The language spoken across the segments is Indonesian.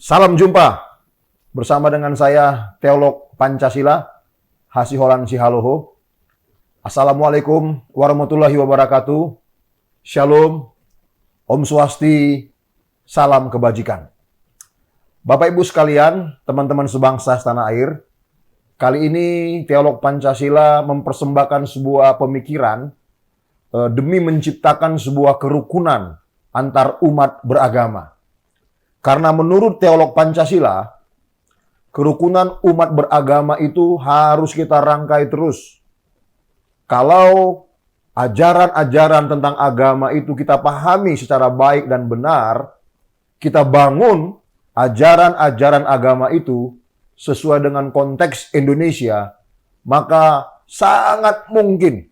Salam jumpa bersama dengan saya, Teolog Pancasila, Hasiholan Sihaloho. Assalamualaikum warahmatullahi wabarakatuh. Shalom, Om Swasti, salam kebajikan. Bapak Ibu sekalian, teman-teman sebangsa setanah air, kali ini Teolog Pancasila mempersembahkan sebuah pemikiran demi menciptakan sebuah kerukunan antar umat beragama. Karena menurut Teolog Pancasila, kerukunan umat beragama itu harus kita rangkai terus. Kalau ajaran-ajaran tentang agama itu kita pahami secara baik dan benar, kita bangun ajaran-ajaran agama itu sesuai dengan konteks Indonesia, maka sangat mungkin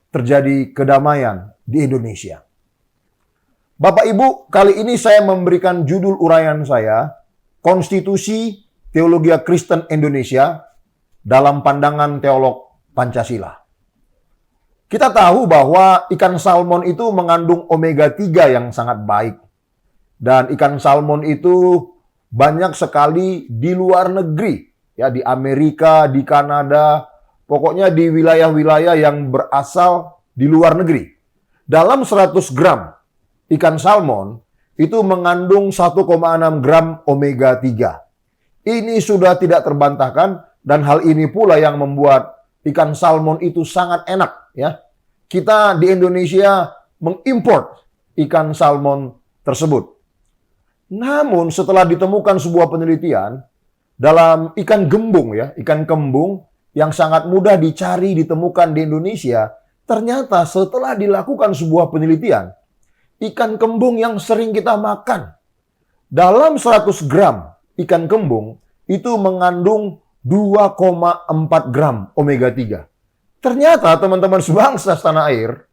terjadi kedamaian di Indonesia. Bapak Ibu, kali ini saya memberikan judul uraian saya, Konstitusi Teologi Kristen Indonesia dalam pandangan Teolog Pancasila. Kita tahu bahwa ikan salmon itu mengandung omega 3 yang sangat baik. Dan ikan salmon itu banyak sekali di luar negeri, ya, di Amerika, di Kanada, pokoknya di wilayah-wilayah yang berasal di luar negeri. Dalam 100 gram ikan salmon itu mengandung 1,6 gram omega 3. Ini sudah tidak terbantahkan dan hal ini pula yang membuat ikan salmon itu sangat enak, ya. Kita di Indonesia mengimport ikan salmon tersebut. Namun setelah ditemukan sebuah penelitian dalam ikan gembung, ya, ikan kembung yang sangat mudah dicari ditemukan di Indonesia, ternyata setelah dilakukan sebuah penelitian, ikan kembung yang sering kita makan, dalam 100 gram ikan kembung itu mengandung 2,4 gram omega 3. Ternyata teman-teman sebangsa setanah air,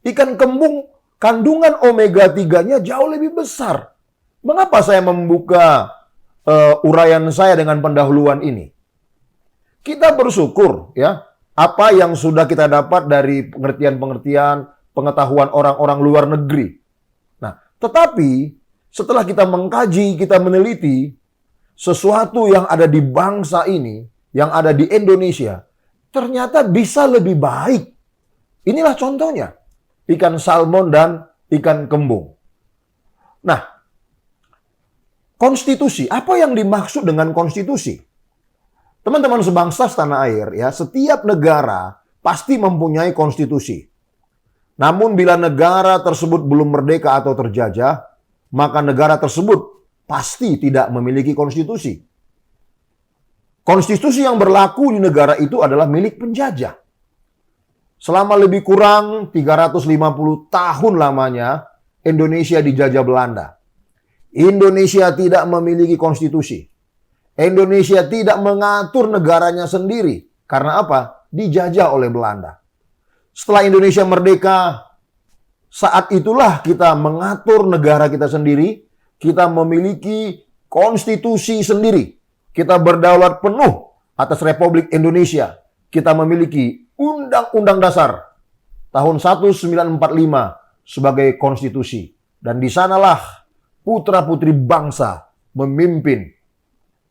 ikan kembung kandungan omega 3-nya jauh lebih besar. Mengapa saya membuka uraian saya dengan pendahuluan ini? Kita bersyukur, ya, apa yang sudah kita dapat dari pengertian-pengertian pengetahuan orang-orang luar negeri. Nah, tetapi setelah kita mengkaji, kita meneliti sesuatu yang ada di bangsa ini, yang ada di Indonesia, ternyata bisa lebih baik. Inilah contohnya, ikan salmon dan ikan kembung. Nah, konstitusi, apa yang dimaksud dengan konstitusi? Teman-teman sebangsa setanah air, ya, setiap negara pasti mempunyai konstitusi. Namun bila negara tersebut belum merdeka atau terjajah, maka negara tersebut pasti tidak memiliki konstitusi. Konstitusi yang berlaku di negara itu adalah milik penjajah. Selama lebih kurang 350 tahun lamanya, Indonesia dijajah Belanda. Indonesia tidak memiliki konstitusi. Indonesia tidak mengatur negaranya sendiri. Karena apa? Dijajah oleh Belanda. Setelah Indonesia merdeka, saat itulah kita mengatur negara kita sendiri, kita memiliki konstitusi sendiri, kita berdaulat penuh atas Republik Indonesia, kita memiliki Undang-Undang Dasar tahun 1945 sebagai konstitusi. Dan di sanalah putra-putri bangsa memimpin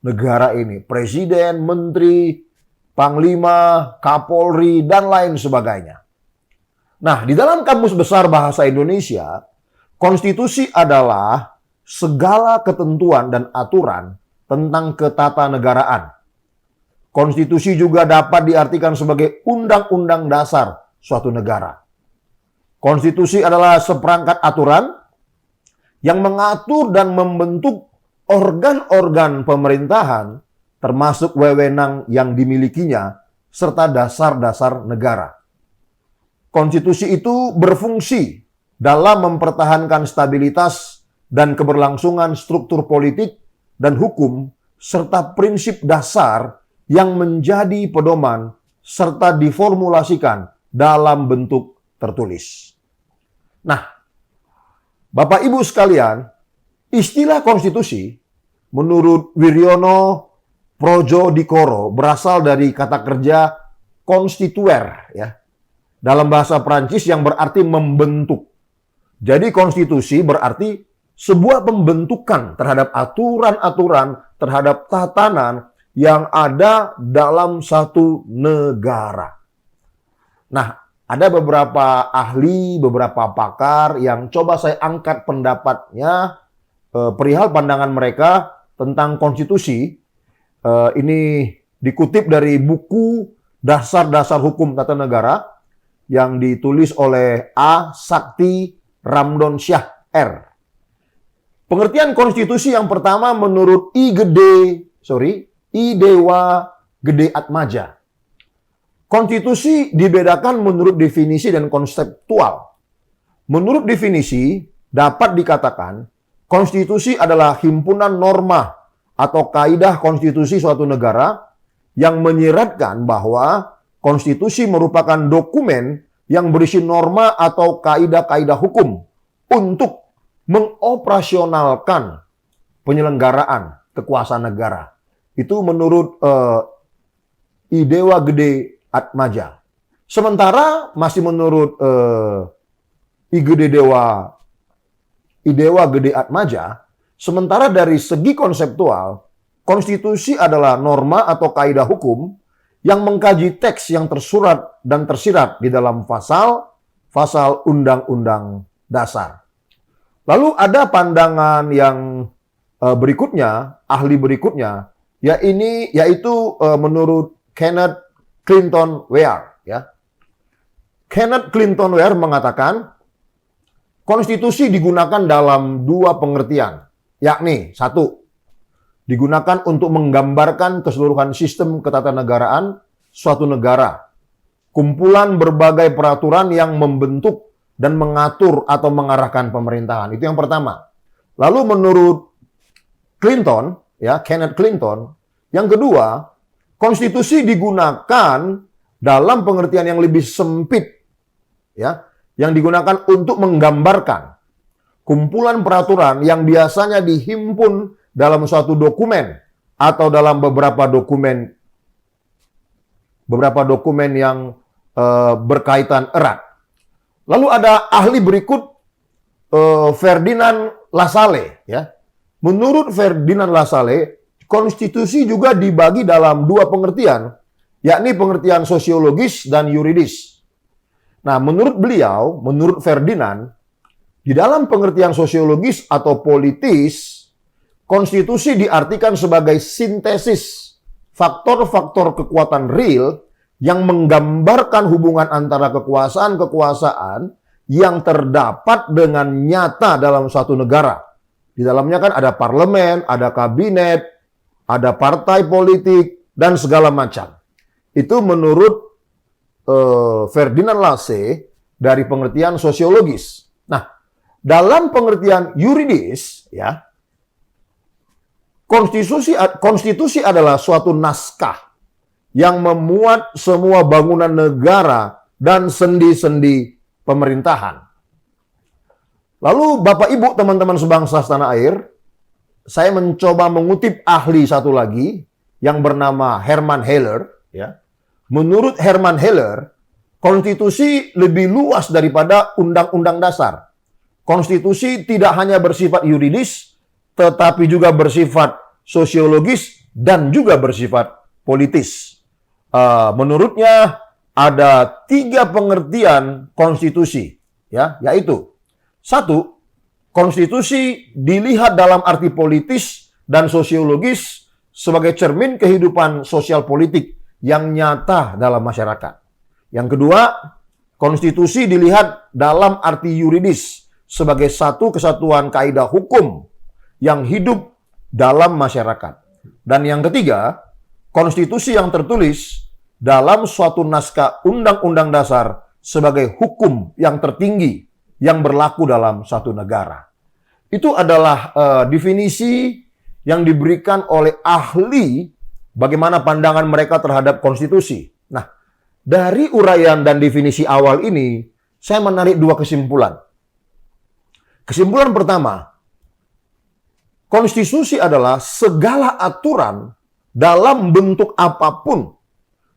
negara ini, presiden, menteri, panglima, kapolri, dan lain sebagainya. Nah, di dalam Kamus Besar Bahasa Indonesia, konstitusi adalah segala ketentuan dan aturan tentang ketatanegaraan. Konstitusi juga dapat diartikan sebagai undang-undang dasar suatu negara. Konstitusi adalah seperangkat aturan yang mengatur dan membentuk organ-organ pemerintahan, termasuk wewenang yang dimilikinya, serta dasar-dasar negara. Konstitusi itu berfungsi dalam mempertahankan stabilitas dan keberlangsungan struktur politik dan hukum, serta prinsip dasar yang menjadi pedoman serta diformulasikan dalam bentuk tertulis. Nah, Bapak Ibu sekalian, istilah konstitusi menurut Wiryono Projodikoro berasal dari kata kerja konstituer, ya, dalam bahasa Prancis yang berarti membentuk. Jadi konstitusi berarti sebuah pembentukan terhadap aturan-aturan, terhadap tatanan yang ada dalam satu negara. Nah, ada beberapa ahli, beberapa pakar yang coba saya angkat pendapatnya perihal pandangan mereka tentang konstitusi. Ini dikutip dari buku Dasar-Dasar Hukum Tata Negara yang ditulis oleh A. Sakti Ramdonsyah R. Pengertian konstitusi yang pertama menurut I Dewa Gede Atmaja. Konstitusi dibedakan menurut definisi dan konseptual. Menurut definisi, dapat dikatakan konstitusi adalah himpunan norma atau kaidah konstitusi suatu negara yang menyiratkan bahwa konstitusi merupakan dokumen yang berisi norma atau kaidah-kaidah hukum untuk mengoperasionalkan penyelenggaraan kekuasaan negara. Itu menurut I Dewa Gede Atmaja. Sementara masih menurut I Dewa Gede Atmaja, sementara dari segi konseptual, konstitusi adalah norma atau kaidah hukum yang mengkaji teks yang tersurat dan tersirat di dalam pasal undang-undang dasar. Lalu ada pandangan yang berikutnya, ahli berikutnya, yaitu menurut Kenneth Clinton Weir. Ya. Kenneth Clinton Weir mengatakan, konstitusi digunakan dalam dua pengertian, yakni satu, digunakan untuk menggambarkan keseluruhan sistem ketatanegaraan suatu negara, kumpulan berbagai peraturan yang membentuk dan mengatur atau mengarahkan pemerintahan. Itu yang pertama. Lalu menurut Clinton, ya, Kenneth Clinton, yang kedua, konstitusi digunakan dalam pengertian yang lebih sempit, ya, yang digunakan untuk menggambarkan kumpulan peraturan yang biasanya dihimpun dalam suatu dokumen atau dalam beberapa dokumen yang berkaitan erat. Lalu ada ahli berikut, Ferdinand Lassalle. Ya. Menurut Ferdinand Lassalle, konstitusi juga dibagi dalam dua pengertian, yakni pengertian sosiologis dan yuridis. Nah, menurut beliau, menurut Ferdinand, di dalam pengertian sosiologis atau politis, konstitusi diartikan sebagai sintesis faktor-faktor kekuatan real yang menggambarkan hubungan antara kekuasaan-kekuasaan yang terdapat dengan nyata dalam suatu negara. Di dalamnya kan ada parlemen, ada kabinet, ada partai politik, dan segala macam. Itu menurut Ferdinand Lassalle dari pengertian sosiologis. Nah, dalam pengertian yuridis, ya, konstitusi adalah suatu naskah yang memuat semua bangunan negara dan sendi-sendi pemerintahan. Lalu Bapak Ibu teman-teman sebangsa setanah air, saya mencoba mengutip ahli satu lagi yang bernama Herman Heller. Ya. Menurut Herman Heller, konstitusi lebih luas daripada undang-undang dasar. Konstitusi tidak hanya bersifat yuridis, tetapi juga bersifat sosiologis dan juga bersifat politis. Menurutnya ada 3 pengertian konstitusi, ya, yaitu 1, konstitusi dilihat dalam arti politis dan sosiologis sebagai cermin kehidupan sosial politik yang nyata dalam masyarakat. Yang kedua, konstitusi dilihat dalam arti yuridis sebagai satu kesatuan kaidah hukum yang hidup dalam masyarakat. Dan yang ketiga, konstitusi yang tertulis dalam suatu naskah undang-undang dasar sebagai hukum yang tertinggi yang berlaku dalam suatu negara. Itu adalah definisi yang diberikan oleh ahli bagaimana pandangan mereka terhadap konstitusi. Nah, dari uraian dan definisi awal ini, saya menarik 2 kesimpulan. Kesimpulan pertama, konstitusi adalah segala aturan dalam bentuk apapun,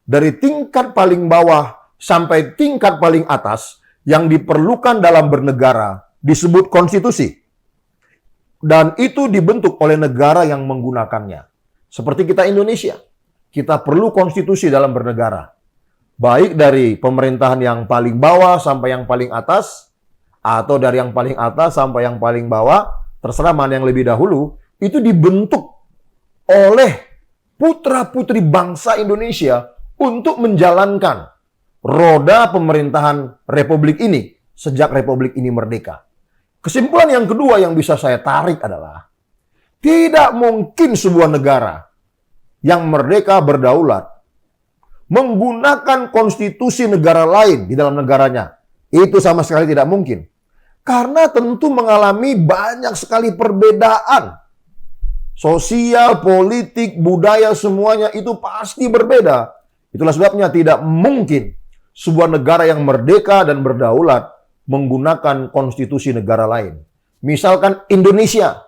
dari tingkat paling bawah sampai tingkat paling atas, yang diperlukan dalam bernegara disebut konstitusi. Dan itu dibentuk oleh negara yang menggunakannya. Seperti kita Indonesia. Kita perlu konstitusi dalam bernegara. Baik dari pemerintahan yang paling bawah sampai yang paling atas, atau dari yang paling atas sampai yang paling bawah, terserah mana yang lebih dahulu, itu dibentuk oleh putra-putri bangsa Indonesia untuk menjalankan roda pemerintahan Republik ini sejak Republik ini merdeka. Kesimpulan yang kedua yang bisa saya tarik adalah tidak mungkin sebuah negara yang merdeka berdaulat menggunakan konstitusi negara lain di dalam negaranya. Itu sama sekali tidak mungkin. Karena tentu mengalami banyak sekali perbedaan. Sosial, politik, budaya, semuanya itu pasti berbeda. Itulah sebabnya tidak mungkin sebuah negara yang merdeka dan berdaulat menggunakan konstitusi negara lain. Misalkan Indonesia.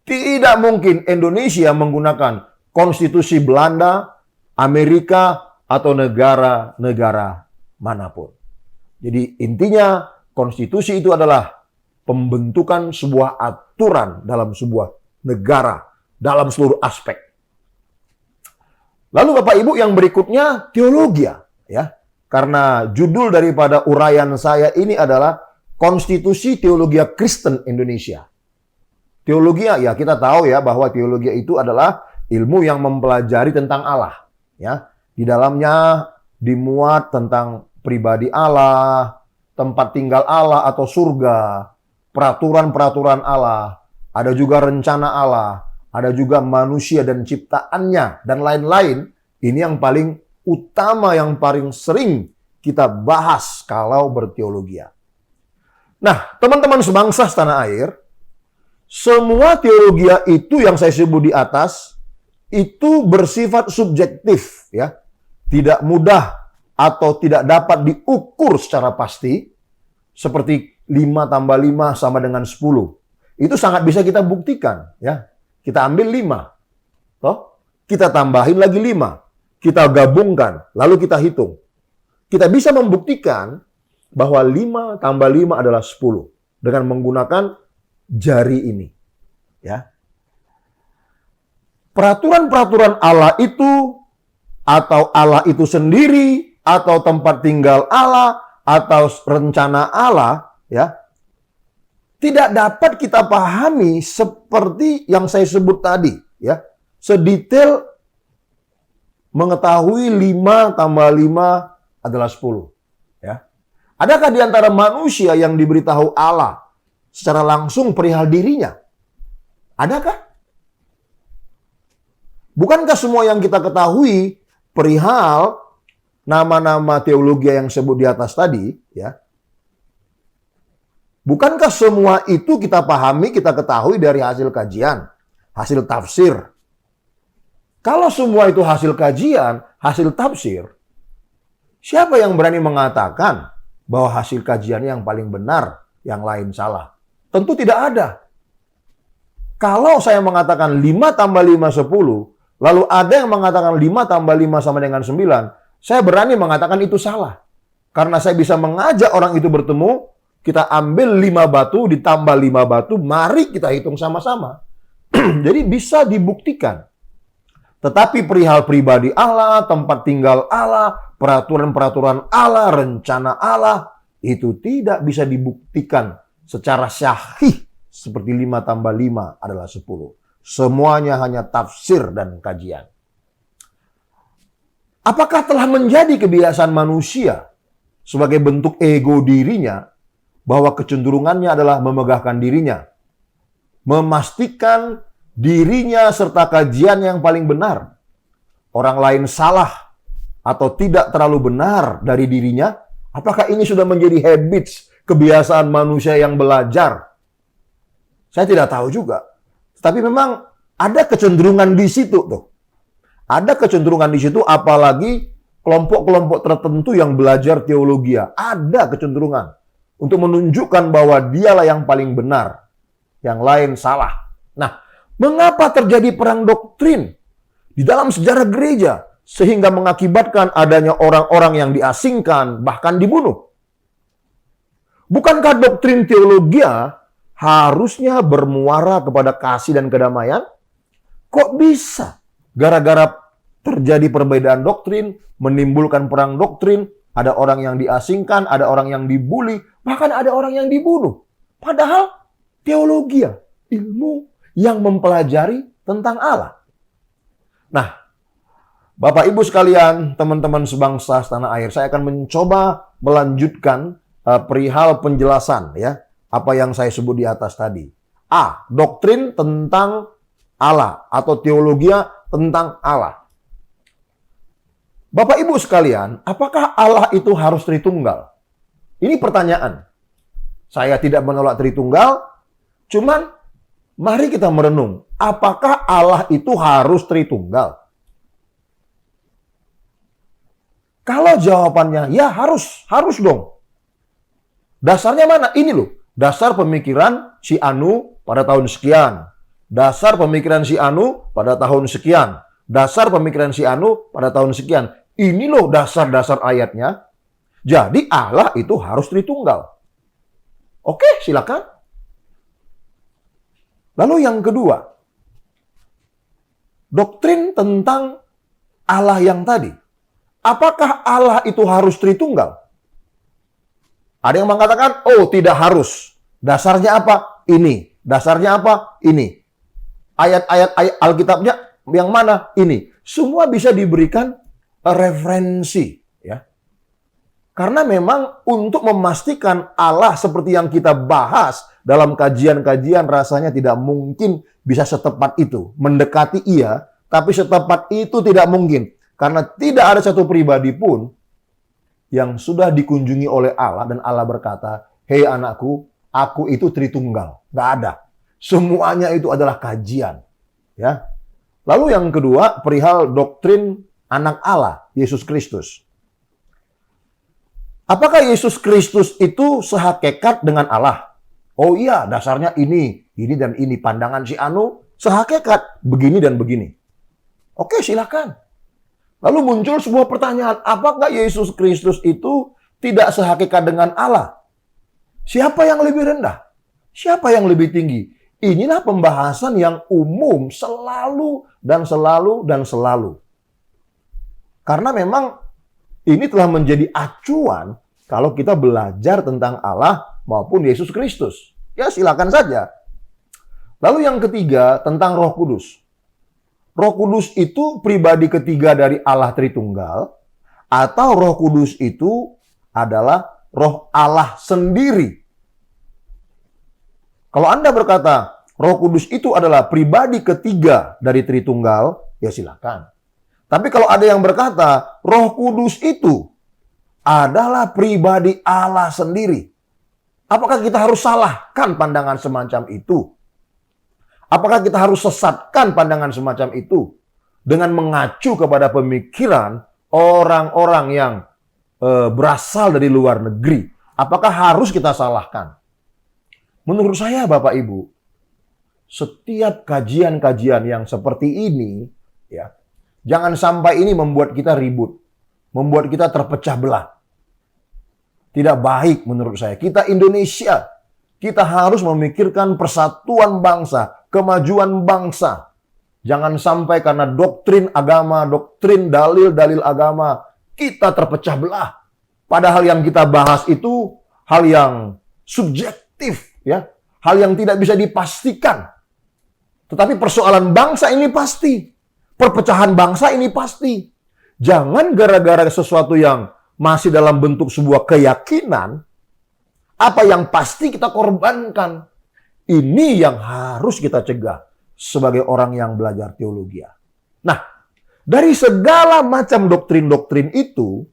Tidak mungkin Indonesia menggunakan konstitusi Belanda, Amerika, atau negara-negara manapun. Jadi intinya konstitusi itu adalah pembentukan sebuah aturan dalam sebuah negara dalam seluruh aspek. Lalu Bapak Ibu yang berikutnya teologi ya. Karena judul daripada uraian saya ini adalah Konstitusi Teologi Kristen Indonesia. Teologi ya kita tahu ya bahwa teologi itu adalah ilmu yang mempelajari tentang Allah ya. Di dalamnya dimuat tentang pribadi Allah, tempat tinggal Allah atau surga, peraturan-peraturan Allah, ada juga rencana Allah, ada juga manusia dan ciptaannya, dan lain-lain. Ini yang paling utama, yang paling sering kita bahas kalau berteologi. Nah, teman-teman sebangsa setanah air, semua teologi itu yang saya sebut di atas, itu bersifat subjektif, ya. Tidak mudah atau tidak dapat diukur secara pasti, seperti 5 tambah 5 sama dengan 10. Itu sangat bisa kita buktikan. Ya. Kita ambil 5. Toh? Kita tambahin lagi 5. Kita gabungkan, lalu kita hitung. Kita bisa membuktikan bahwa 5 tambah 5 adalah 10. Dengan menggunakan jari ini. Ya. Peraturan-peraturan Allah itu, atau Allah itu sendiri, atau tempat tinggal Allah, atau rencana Allah, ya, tidak dapat kita pahami seperti yang saya sebut tadi, ya, sedetail mengetahui 5 tambah 5 adalah 10, ya. Adakah di antara manusia yang diberitahu Allah secara langsung perihal dirinya? Adakah? Bukankah semua yang kita ketahui perihal nama-nama teologi yang sebut di atas tadi, ya, bukankah semua itu kita pahami, kita ketahui dari hasil kajian, hasil tafsir? Kalau semua itu hasil kajian, hasil tafsir, siapa yang berani mengatakan bahwa hasil kajiannya yang paling benar, yang lain salah? Tentu tidak ada. Kalau saya mengatakan 5 tambah 5 10, lalu ada yang mengatakan 5 tambah 5 sama dengan 9, saya berani mengatakan itu salah. Karena saya bisa mengajak orang itu bertemu, kita ambil 5 batu, ditambah 5 batu, mari kita hitung sama-sama. Jadi bisa dibuktikan. Tetapi perihal pribadi Allah, tempat tinggal Allah, peraturan-peraturan Allah, rencana Allah, itu tidak bisa dibuktikan secara syahih seperti 5 tambah 5 adalah 10. Semuanya hanya tafsir dan kajian. Apakah telah menjadi kebiasaan manusia sebagai bentuk ego dirinya bahwa kecenderungannya adalah memegahkan dirinya, memastikan dirinya serta kajian yang paling benar, orang lain salah atau tidak terlalu benar dari dirinya? Apakah ini sudah menjadi habits, kebiasaan manusia yang belajar? Saya tidak tahu juga. Tapi memang ada kecenderungan di situ tuh. Ada kecenderungan di situ, apalagi kelompok-kelompok tertentu yang belajar teologi. Ada kecenderungan untuk menunjukkan bahwa dialah yang paling benar, yang lain salah. Nah, mengapa terjadi perang doktrin di dalam sejarah gereja sehingga mengakibatkan adanya orang-orang yang diasingkan, bahkan dibunuh? Bukankah doktrin teologi harusnya bermuara kepada kasih dan kedamaian. Kok bisa? Gara-gara terjadi perbedaan doktrin, menimbulkan perang doktrin, ada orang yang diasingkan, ada orang yang dibully, bahkan ada orang yang dibunuh. Padahal teologi, ilmu yang mempelajari tentang Allah. Nah, Bapak Ibu sekalian, teman-teman sebangsa setanah air, saya akan mencoba melanjutkan perihal penjelasan ya, apa yang saya sebut di atas tadi. A, doktrin tentang Allah atau teologi tentang Allah. Bapak Ibu sekalian, apakah Allah itu harus Tritunggal? Ini pertanyaan. Saya tidak menolak Tritunggal, cuman mari kita merenung, apakah Allah itu harus Tritunggal? Kalau jawabannya ya harus dong. Dasarnya mana? Ini loh, dasar pemikiran si Anu pada tahun sekian. Dasar pemikiran si Anu pada tahun sekian. Dasar pemikiran si Anu pada tahun sekian. Ini loh dasar-dasar ayatnya. Jadi Allah itu harus Tritunggal. Oke, silakan. Lalu yang kedua, doktrin tentang Allah yang tadi. Apakah Allah itu harus Tritunggal? Ada yang mengatakan, oh tidak harus. Dasarnya apa? Ini. Dasarnya apa? Ini. Ayat-ayat Alkitabnya yang mana? Ini. Semua bisa diberikan referensi. Ya. Karena memang untuk memastikan Allah seperti yang kita bahas dalam kajian-kajian rasanya tidak mungkin bisa setepat itu. Mendekati iya, tapi setepat itu tidak mungkin. Karena tidak ada satu pribadi pun yang sudah dikunjungi oleh Allah dan Allah berkata, hei anakku, aku itu Tritunggal. Nggak ada. Semuanya itu adalah kajian. Ya. Lalu yang kedua, perihal doktrin anak Allah, Yesus Kristus. Apakah Yesus Kristus itu sehakikat dengan Allah? Oh iya, dasarnya ini dan ini. Pandangan si Anu sehakikat begini dan begini. Oke, silakan. Lalu muncul sebuah pertanyaan, apakah Yesus Kristus itu tidak sehakikat dengan Allah? Siapa yang lebih rendah? Siapa yang lebih tinggi? Inilah pembahasan yang umum selalu dan selalu dan selalu. Karena memang ini telah menjadi acuan kalau kita belajar tentang Allah maupun Yesus Kristus. Ya silakan saja. Lalu yang ketiga tentang Roh Kudus. Roh Kudus itu pribadi ketiga dari Allah Tritunggal, atau Roh Kudus itu adalah Roh Allah sendiri. Kalau Anda berkata Roh Kudus itu adalah pribadi ketiga dari Tritunggal, ya silakan. Tapi kalau ada yang berkata Roh Kudus itu adalah pribadi Allah sendiri, apakah kita harus salahkan pandangan semacam itu? Apakah kita harus sesatkan pandangan semacam itu dengan mengacu kepada pemikiran orang-orang yang berasal dari luar negeri? Apakah harus kita salahkan? Menurut saya, Bapak Ibu, setiap kajian-kajian yang seperti ini, ya, jangan sampai ini membuat kita ribut, membuat kita terpecah belah. Tidak baik menurut saya. Kita Indonesia, kita harus memikirkan persatuan bangsa, kemajuan bangsa. Jangan sampai karena doktrin agama, doktrin dalil-dalil agama, kita terpecah belah. Padahal yang kita bahas itu hal yang subjektif, ya, hal yang tidak bisa dipastikan. Tetapi persoalan bangsa ini pasti. Perpecahan bangsa ini pasti. Jangan gara-gara sesuatu yang masih dalam bentuk sebuah keyakinan, apa yang pasti kita korbankan. Ini yang harus kita cegah sebagai orang yang belajar teologi. Nah, dari segala macam doktrin-doktrin itu,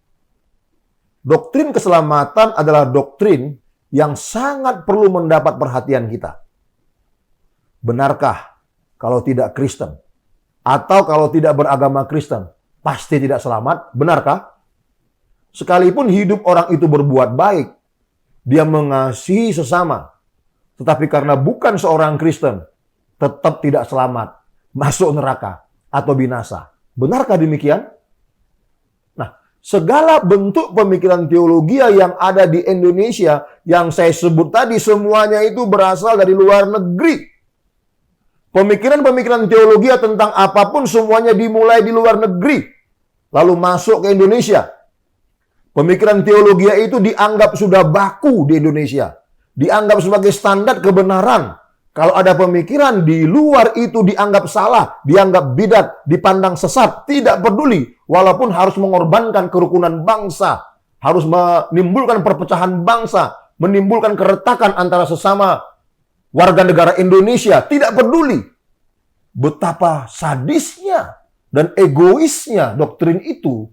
doktrin keselamatan adalah doktrin yang sangat perlu mendapat perhatian kita. Benarkah kalau tidak Kristen atau kalau tidak beragama Kristen pasti tidak selamat? Benarkah? Sekalipun hidup orang itu berbuat baik, dia mengasihi sesama, tetapi karena bukan seorang Kristen, tetap tidak selamat, masuk neraka atau binasa. Benarkah demikian? Nah, segala bentuk pemikiran teologi yang ada di Indonesia yang saya sebut tadi semuanya itu berasal dari luar negeri. Pemikiran-pemikiran teologi tentang apapun semuanya dimulai di luar negeri, lalu masuk ke Indonesia. Pemikiran teologi itu dianggap sudah baku di Indonesia, dianggap sebagai standar kebenaran. Kalau ada pemikiran di luar itu dianggap salah, dianggap bidat, dipandang sesat, tidak peduli. Walaupun harus mengorbankan kerukunan bangsa, harus menimbulkan perpecahan bangsa, menimbulkan keretakan antara sesama warga negara Indonesia, tidak peduli. Betapa sadisnya dan egoisnya doktrin itu,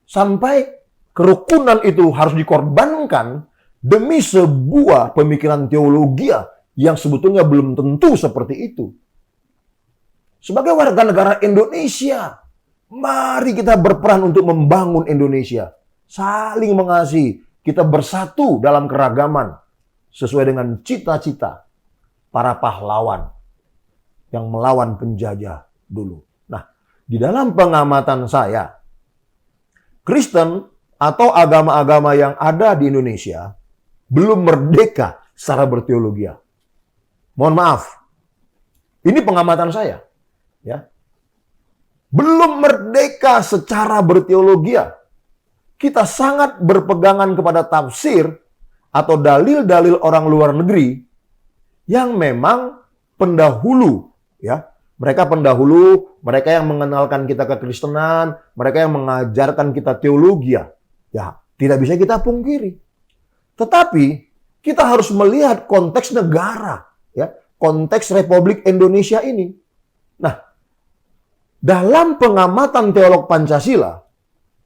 sampai kerukunan itu harus dikorbankan demi sebuah pemikiran teologi yang sebetulnya belum tentu seperti itu. Sebagai warga negara Indonesia, mari kita berperan untuk membangun Indonesia. Saling mengasihi, kita bersatu dalam keragaman sesuai dengan cita-cita para pahlawan yang melawan penjajah dulu. Nah, di dalam pengamatan saya, Kristen atau agama-agama yang ada di Indonesia belum merdeka secara berteologi. Mohon maaf, ini pengamatan saya, ya. Belum merdeka secara berteologi. Kita sangat berpegangan kepada tafsir atau dalil-dalil orang luar negeri yang memang pendahulu, ya. Mereka pendahulu, mereka yang mengenalkan kita kekristenan, mereka yang mengajarkan kita teologi. Ya, tidak bisa kita pungkiri. Tetapi kita harus melihat konteks negara, ya, konteks Republik Indonesia ini. Nah, dalam pengamatan teolog Pancasila,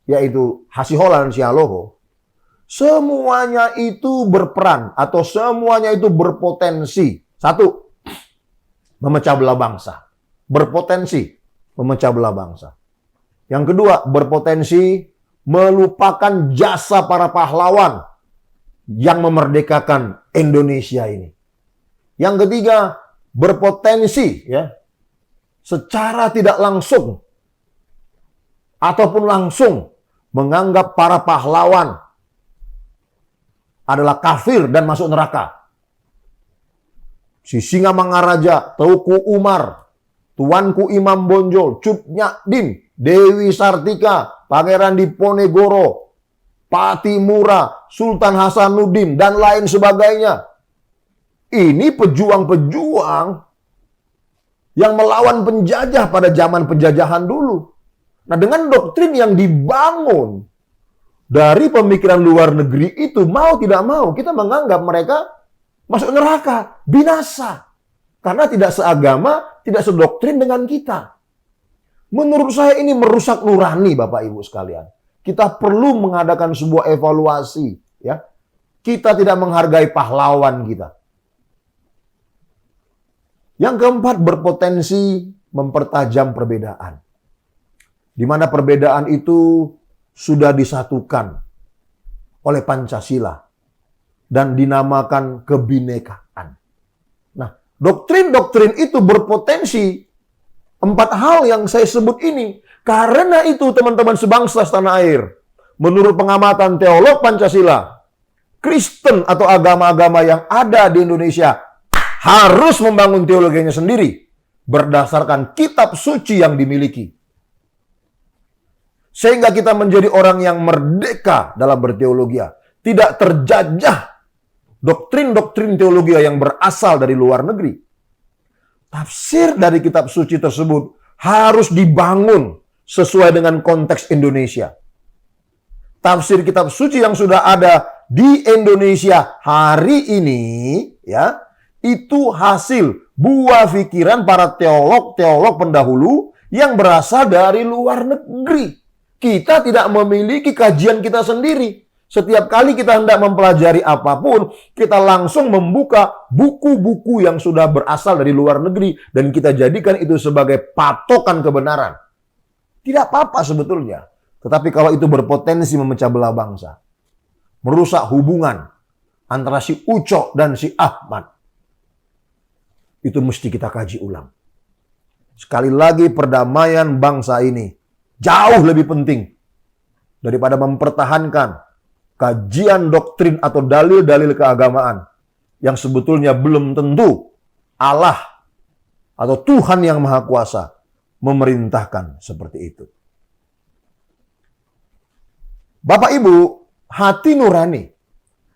yaitu Hasiholan Sialoho, semuanya itu berperan atau semuanya itu berpotensi. Satu, memecah belah bangsa. Berpotensi memecah belah bangsa. Yang kedua, berpotensi melupakan jasa para pahlawan yang memerdekakan Indonesia ini. Yang ketiga, berpotensi, ya, secara tidak langsung ataupun langsung menganggap para pahlawan adalah kafir dan masuk neraka. Si Singamangaraja, Teuku Umar, Tuanku Imam Bonjol, Cut Nyak-din, Dewi Sartika, Pangeran Diponegoro, Patimura, Sultan Hasanuddin, dan lain sebagainya. Ini pejuang-pejuang yang melawan penjajah pada zaman penjajahan dulu. Nah, dengan doktrin yang dibangun dari pemikiran luar negeri itu, mau tidak mau, kita menganggap mereka masuk neraka, binasa. Karena tidak seagama, tidak sedoktrin dengan kita. Menurut saya ini merusak nurani, Bapak Ibu sekalian. Kita perlu mengadakan sebuah evaluasi, ya. Kita tidak menghargai pahlawan kita. Yang keempat, berpotensi mempertajam perbedaan. Di mana perbedaan itu sudah disatukan oleh Pancasila dan dinamakan kebinekaan. Nah, doktrin-doktrin itu berpotensi. 4 hal yang saya sebut ini. Karena itu teman-teman sebangsa setanah air, menurut pengamatan teolog Pancasila, Kristen atau agama-agama yang ada di Indonesia harus membangun teologinya sendiri berdasarkan kitab suci yang dimiliki. Sehingga kita menjadi orang yang merdeka dalam berteologi. Tidak terjajah doktrin-doktrin teologi yang berasal dari luar negeri. Tafsir dari kitab suci tersebut harus dibangun sesuai dengan konteks Indonesia. Tafsir kitab suci yang sudah ada di Indonesia hari ini, ya, itu hasil buah pikiran para teolog-teolog pendahulu yang berasal dari luar negeri. Kita tidak memiliki kajian kita sendiri. Setiap kali kita hendak mempelajari apapun, kita langsung membuka buku-buku yang sudah berasal dari luar negeri dan kita jadikan itu sebagai patokan kebenaran. Tidak apa-apa sebetulnya. Tetapi kalau itu berpotensi memecah belah bangsa, merusak hubungan antara si Ucok dan si Ahmad, itu mesti kita kaji ulang. Sekali lagi, perdamaian bangsa ini jauh lebih penting daripada mempertahankan kajian doktrin atau dalil-dalil keagamaan yang sebetulnya belum tentu Allah atau Tuhan yang Maha Kuasa memerintahkan seperti itu. Bapak Ibu, hati nurani,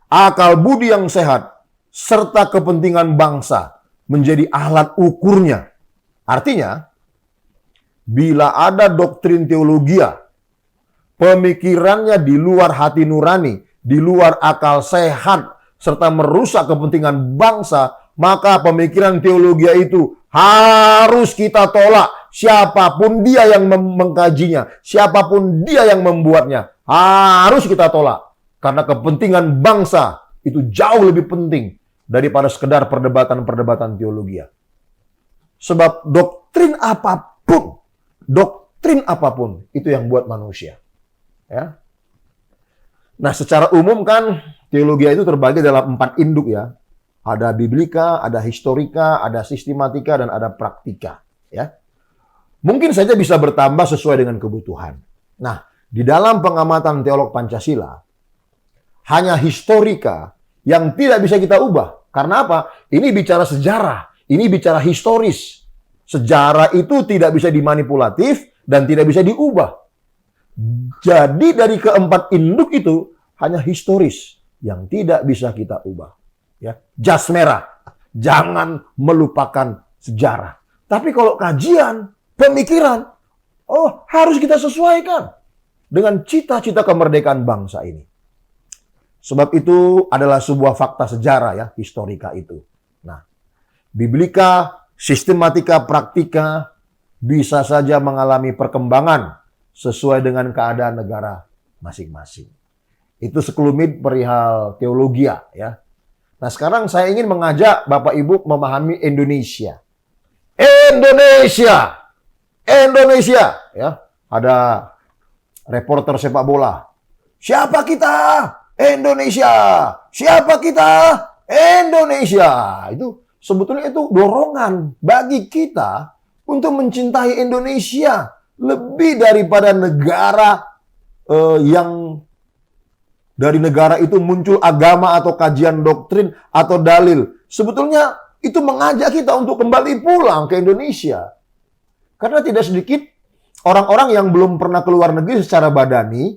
akal budi yang sehat, serta kepentingan bangsa menjadi alat ukurnya. Artinya, bila ada doktrin teologia, pemikirannya di luar hati nurani, di luar akal sehat, serta merusak kepentingan bangsa, maka pemikiran teologia itu harus kita tolak. Siapapun dia yang mengkajinya, siapapun dia yang membuatnya, harus kita tolak. Karena kepentingan bangsa itu jauh lebih penting daripada sekedar perdebatan-perdebatan teologia. Sebab doktrin apapun itu yang buat manusia. Ya. Nah, secara umum kan teologi itu terbagi dalam 4 induk ya. Ada biblika, ada historika, ada sistematika, dan ada praktika. Ya. Mungkin saja bisa bertambah sesuai dengan kebutuhan. Nah, di dalam pengamatan teolog Pancasila, hanya historika yang tidak bisa kita ubah. Karena apa? Ini bicara sejarah, ini bicara historis. Sejarah itu tidak bisa dimanipulatif dan tidak bisa diubah. Jadi dari keempat induk itu hanya historis yang tidak bisa kita ubah. Ya, jas merah, jangan melupakan sejarah. Tapi kalau kajian, pemikiran, harus kita sesuaikan dengan cita-cita kemerdekaan bangsa ini. Sebab itu adalah sebuah fakta sejarah ya, historika itu. Nah, biblika, sistematika, praktika bisa saja mengalami perkembangan sesuai dengan keadaan negara masing-masing. Itu sekelumit perihal teologia ya. Nah, sekarang saya ingin mengajak Bapak Ibu memahami Indonesia. Indonesia ya. Ada reporter sepak bola. Siapa kita? Indonesia. Siapa kita? Indonesia. Itu sebetulnya itu dorongan bagi kita untuk mencintai Indonesia lebih daripada negara yang dari negara itu muncul agama atau kajian doktrin atau dalil. Sebetulnya itu mengajak kita untuk kembali pulang ke Indonesia. Karena tidak sedikit orang-orang yang belum pernah keluar negeri secara badani,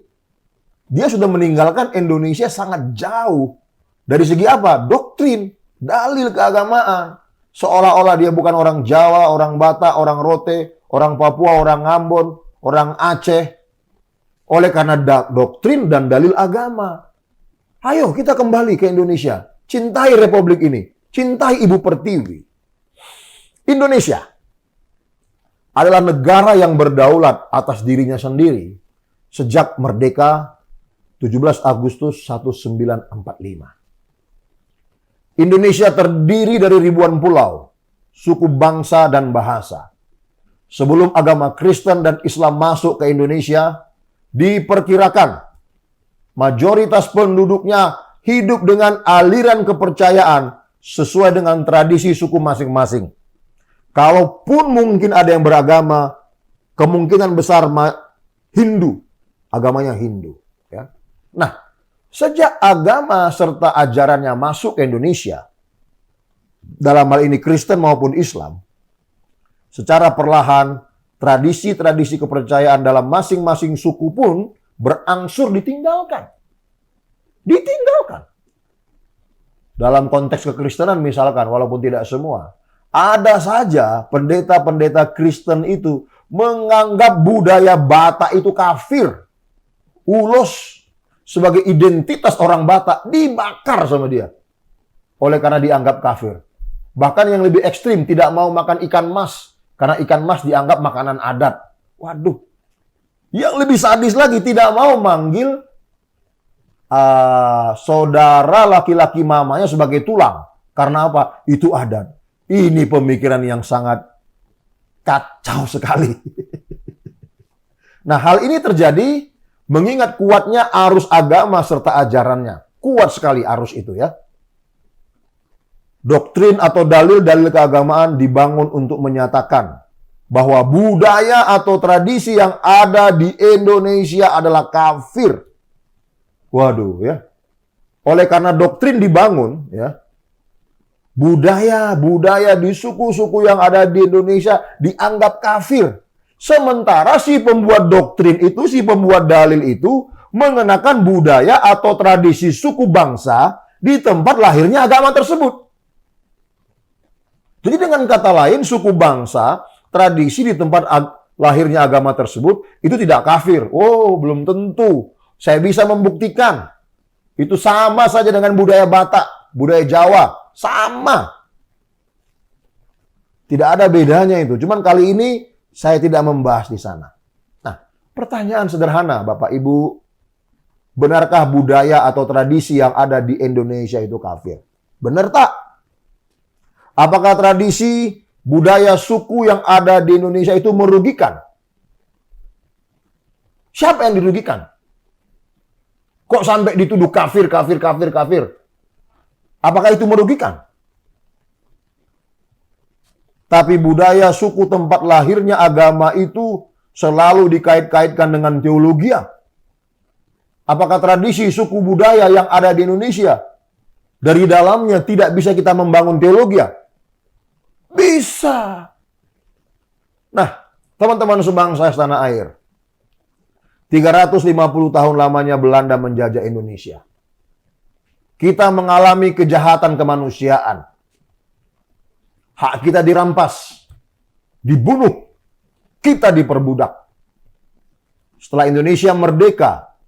dia sudah meninggalkan Indonesia sangat jauh. Dari segi apa? Doktrin, dalil keagamaan. Seolah-olah dia bukan orang Jawa, orang Batak, orang Rote, orang Papua, orang Ambon, orang Aceh. Oleh karena doktrin dan dalil agama. Ayo kita kembali ke Indonesia. Cintai Republik ini. Cintai Ibu Pertiwi. Indonesia adalah negara yang berdaulat atas dirinya sendiri sejak merdeka 17 Agustus 1945. Indonesia terdiri dari ribuan pulau, suku bangsa dan bahasa. Sebelum agama Kristen dan Islam masuk ke Indonesia, diperkirakan mayoritas penduduknya hidup dengan aliran kepercayaan sesuai dengan tradisi suku masing-masing. Kalaupun mungkin ada yang beragama, kemungkinan besar Hindu, agamanya Hindu. Ya. Nah, sejak agama serta ajarannya masuk ke Indonesia, dalam hal ini Kristen maupun Islam, secara perlahan tradisi-tradisi kepercayaan dalam masing-masing suku pun berangsur ditinggalkan. Dalam konteks kekristenan misalkan, walaupun tidak semua, ada saja pendeta-pendeta Kristen itu menganggap budaya Batak itu kafir. Ulos sebagai identitas orang Batak dibakar sama dia. Oleh karena dianggap kafir. Bahkan yang lebih ekstrim, tidak mau makan ikan mas. Karena ikan mas dianggap makanan adat. Waduh. Yang lebih sadis lagi, tidak mau manggil saudara laki-laki mamanya sebagai tulang. Karena apa? Itu adat. Ini pemikiran yang sangat kacau sekali. Nah, hal ini terjadi mengingat kuatnya arus agama serta ajarannya. Kuat sekali arus itu ya. Doktrin atau dalil-dalil keagamaan dibangun untuk menyatakan bahwa budaya atau tradisi yang ada di Indonesia adalah kafir. Waduh ya. Oleh karena doktrin dibangun ya, budaya di suku-suku yang ada di Indonesia dianggap kafir. Sementara si pembuat doktrin itu, si pembuat dalil itu mengenakan budaya atau tradisi suku bangsa di tempat lahirnya agama tersebut. Jadi dengan kata lain, suku bangsa, tradisi di tempat lahirnya agama tersebut itu tidak kafir. Oh, belum tentu. Saya bisa membuktikan. Itu sama saja dengan budaya Batak, budaya Jawa. Sama. Tidak ada bedanya itu. Cuman kali ini saya tidak membahas di sana. Nah, pertanyaan sederhana, Bapak Ibu. Benarkah budaya atau tradisi yang ada di Indonesia itu kafir? Benar tak? Apakah tradisi, budaya, suku yang ada di Indonesia itu merugikan? Siapa yang dirugikan? Kok sampai dituduh kafir? Apakah itu merugikan? Tapi budaya, suku, tempat lahirnya agama itu selalu dikait-kaitkan dengan teologi. Apakah tradisi, suku, budaya yang ada di Indonesia dari dalamnya tidak bisa kita membangun teologi? Bisa. Nah, teman-teman sebangsa setanah air. 350 tahun lamanya Belanda menjajah Indonesia. Kita mengalami kejahatan kemanusiaan. Hak kita dirampas, dibunuh, kita diperbudak. Setelah Indonesia merdeka,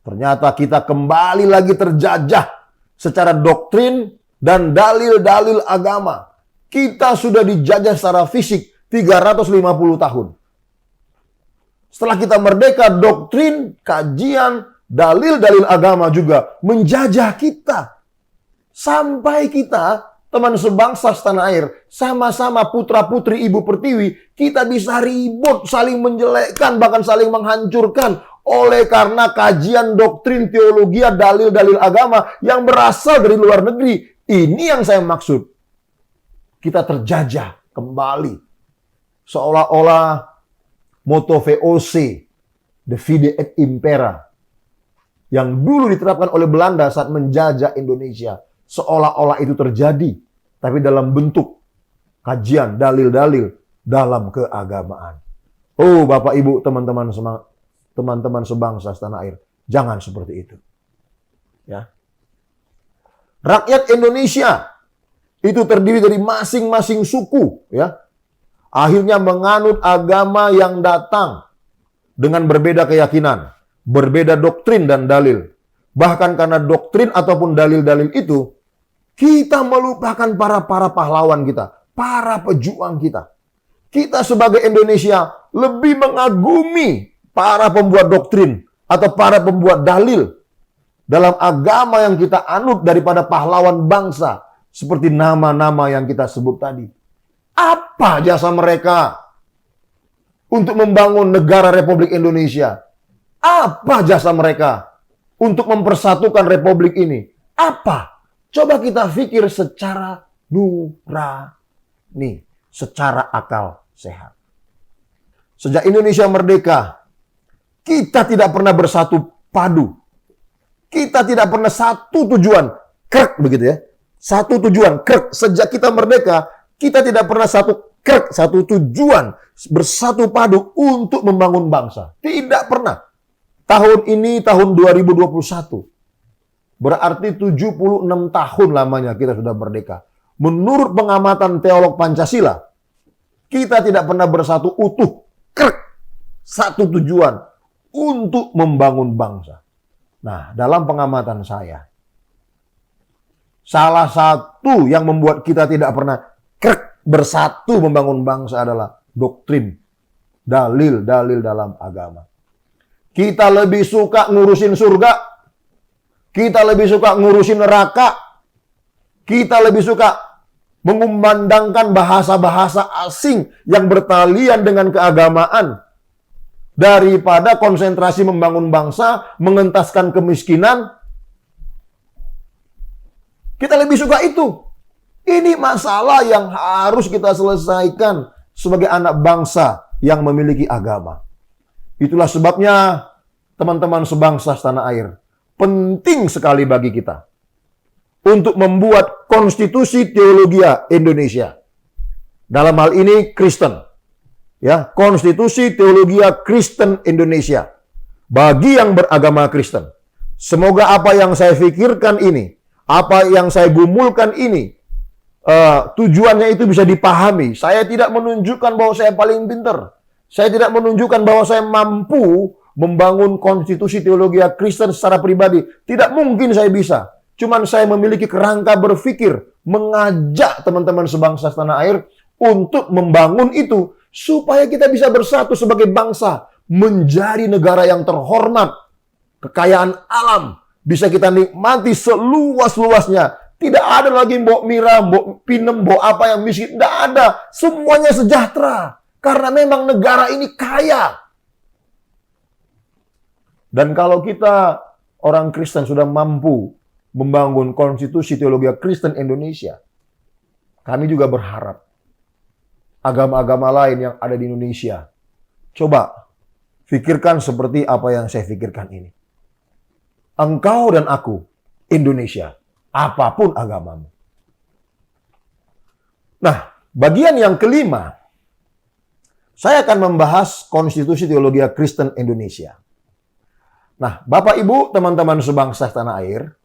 ternyata kita kembali lagi terjajah secara doktrin dan dalil-dalil agama. Kita sudah dijajah secara fisik 350 tahun. Setelah kita merdeka, doktrin, kajian, dalil-dalil agama juga menjajah kita. Sampai kita, teman sebangsa setanah air, sama-sama putra-putri Ibu Pertiwi, kita bisa ribut, saling menjelekkan, bahkan saling menghancurkan. Oleh karena kajian doktrin, teologi, dalil-dalil agama yang berasal dari luar negeri. Ini yang saya maksud. Kita terjajah kembali. Seolah-olah motto VOC, Divide et Impera, yang dulu diterapkan oleh Belanda saat menjajah Indonesia. Seolah-olah itu terjadi, tapi dalam bentuk kajian, dalil-dalil dalam keagamaan. Oh, Bapak Ibu, teman-teman sebangsa setanah air, jangan seperti itu. Ya. Rakyat Indonesia itu terdiri dari masing-masing suku, ya. Akhirnya menganut agama yang datang dengan berbeda keyakinan, berbeda doktrin dan dalil. Bahkan karena doktrin ataupun dalil-dalil itu, kita melupakan para pahlawan kita, para pejuang kita. Kita sebagai Indonesia lebih mengagumi para pembuat doktrin atau para pembuat dalil dalam agama yang kita anut daripada pahlawan bangsa seperti nama-nama yang kita sebut tadi. Apa jasa mereka untuk membangun negara Republik Indonesia? Apa jasa mereka untuk mempersatukan Republik ini? Apa? Coba kita pikir secara nurani, secara akal sehat. Sejak Indonesia merdeka, kita tidak pernah bersatu padu. Kita tidak pernah satu tujuan, krek begitu ya. Satu tujuan, krek. Sejak kita merdeka, kita tidak pernah satu krek, satu tujuan, bersatu padu untuk membangun bangsa. Tidak pernah. Tahun ini, tahun 2021. Berarti 76 tahun lamanya kita sudah merdeka. Menurut pengamatan teolog Pancasila, kita tidak pernah bersatu utuh, krek, satu tujuan untuk membangun bangsa. Nah, dalam pengamatan saya, salah satu yang membuat kita tidak pernah krek bersatu membangun bangsa adalah doktrin, dalil-dalil dalam agama. Kita lebih suka ngurusin surga, kita lebih suka ngurusin neraka, kita lebih suka mengumandangkan bahasa-bahasa asing yang bertalian dengan keagamaan daripada konsentrasi membangun bangsa, mengentaskan kemiskinan. Kita lebih suka itu. Ini masalah yang harus kita selesaikan sebagai anak bangsa yang memiliki agama. Itulah sebabnya teman-teman sebangsa setanah air, penting sekali bagi kita untuk membuat konstitusi teologia Indonesia. Dalam hal ini Kristen. Ya, konstitusi teologia Kristen Indonesia. Bagi yang beragama Kristen. Semoga apa yang saya pikirkan ini, apa yang saya gumulkan ini, tujuannya itu bisa dipahami. Saya tidak menunjukkan bahwa saya paling pintar. Saya tidak menunjukkan bahwa saya mampu membangun konstitusi teologi Kristen secara pribadi. Tidak mungkin saya bisa. Cuman saya memiliki kerangka berpikir, mengajak teman-teman sebangsa setanah air untuk membangun itu. Supaya kita bisa bersatu sebagai bangsa, menjadi negara yang terhormat. Kekayaan alam bisa kita nikmati seluas-luasnya. Tidak ada lagi mbok mira, mbok pinem, mbok apa yang miskin. Tidak ada. Semuanya sejahtera. Karena memang negara ini kaya. Dan kalau kita orang Kristen sudah mampu membangun konstitusi teologi Kristen Indonesia, kami juga berharap agama-agama lain yang ada di Indonesia, coba pikirkan seperti apa yang saya pikirkan ini. Engkau dan aku, Indonesia, apapun agamamu. Nah, bagian yang kelima, saya akan membahas konstitusi teologi Kristen Indonesia. Nah, Bapak Ibu, teman-teman sebangsa tanah air,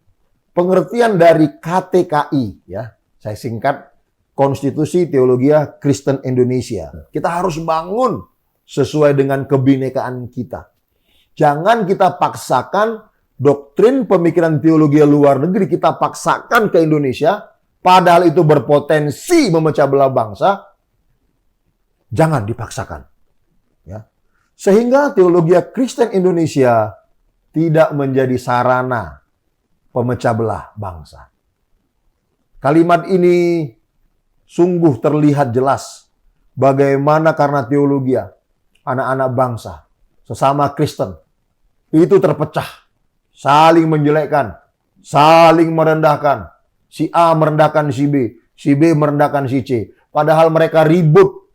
pengertian dari KTKI, ya, saya singkat, Konstitusi Teologi Kristen Indonesia. Kita harus bangun sesuai dengan kebinekaan kita. Jangan kita paksakan doktrin pemikiran teologi luar negeri, kita paksakan ke Indonesia, padahal itu berpotensi memecah belah bangsa. Jangan dipaksakan. Ya. Sehingga teologi Kristen Indonesia tidak menjadi sarana pemecah belah bangsa. Kalimat ini sungguh terlihat jelas bagaimana karena teologi anak-anak bangsa sesama Kristen itu terpecah, saling menjelekkan, saling merendahkan. Si A merendahkan si B merendahkan si C. Padahal mereka ribut.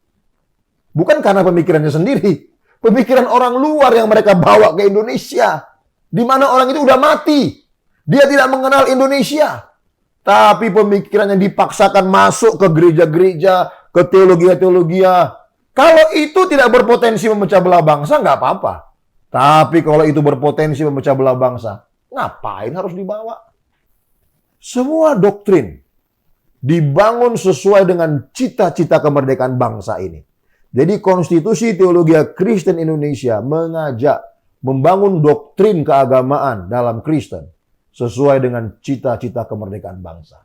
Bukan karena pemikirannya sendiri. Pemikiran orang luar yang mereka bawa ke Indonesia. Di mana orang itu udah mati. Dia tidak mengenal Indonesia. Tapi pemikirannya dipaksakan masuk ke gereja-gereja, ke teologi-teologi. Kalau itu tidak berpotensi memecah belah bangsa, nggak apa-apa. Tapi kalau itu berpotensi memecah belah bangsa, ngapain harus dibawa? Semua doktrin dibangun sesuai dengan cita-cita kemerdekaan bangsa ini. Jadi konstitusi teologi Kristen Indonesia mengajak membangun doktrin keagamaan dalam Kristen sesuai dengan cita-cita kemerdekaan bangsa.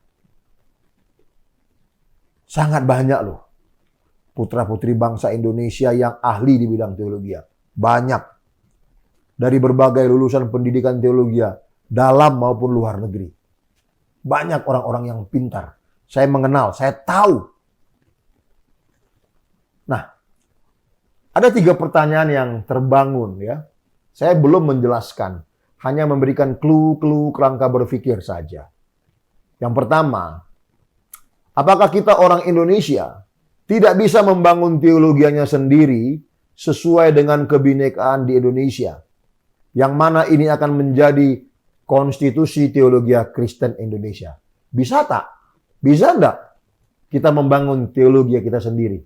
Sangat banyak loh putra-putri bangsa Indonesia yang ahli di bidang teologi. Banyak. Dari berbagai lulusan pendidikan teologi dalam maupun luar negeri. Banyak orang-orang yang pintar. Saya mengenal, saya tahu. Nah, ada 3 pertanyaan yang terbangun ya. Saya belum menjelaskan, hanya memberikan clue-clue kerangka berpikir saja. Yang pertama, apakah kita orang Indonesia tidak bisa membangun teologianya sendiri sesuai dengan kebinekaan di Indonesia? Yang mana ini akan menjadi konstitusi teologi Kristen Indonesia. Bisa tak? Bisa enggak kita membangun teologi kita sendiri?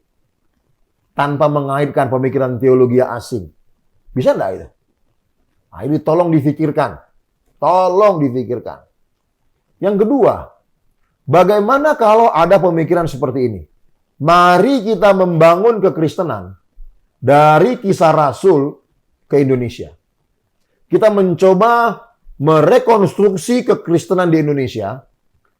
Tanpa mengaitkan pemikiran teologi asing. Bisa enggak itu? Nah, ini tolong difikirkan. Tolong difikirkan. Yang kedua, bagaimana kalau ada pemikiran seperti ini? Mari kita membangun kekristenan dari Kisah Rasul ke Indonesia. Kita mencoba merekonstruksi kekristenan di Indonesia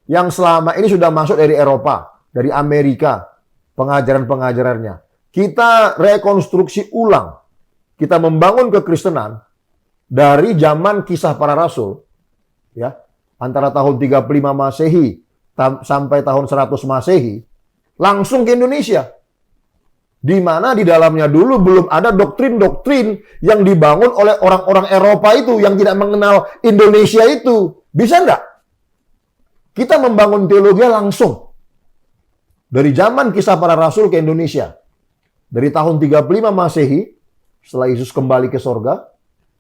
yang selama ini sudah masuk dari Eropa, dari Amerika, pengajaran-pengajarannya. Kita rekonstruksi ulang. Kita membangun kekristenan dari zaman Kisah Para Rasul, ya, antara tahun 35 Masehi sampai tahun 100 Masehi, langsung ke Indonesia. Di mana di dalamnya dulu belum ada doktrin-doktrin yang dibangun oleh orang-orang Eropa itu yang tidak mengenal Indonesia itu. Bisa enggak? Kita membangun teologi langsung. Dari zaman Kisah Para Rasul ke Indonesia. Dari tahun 35 Masehi, setelah Yesus kembali ke sorga,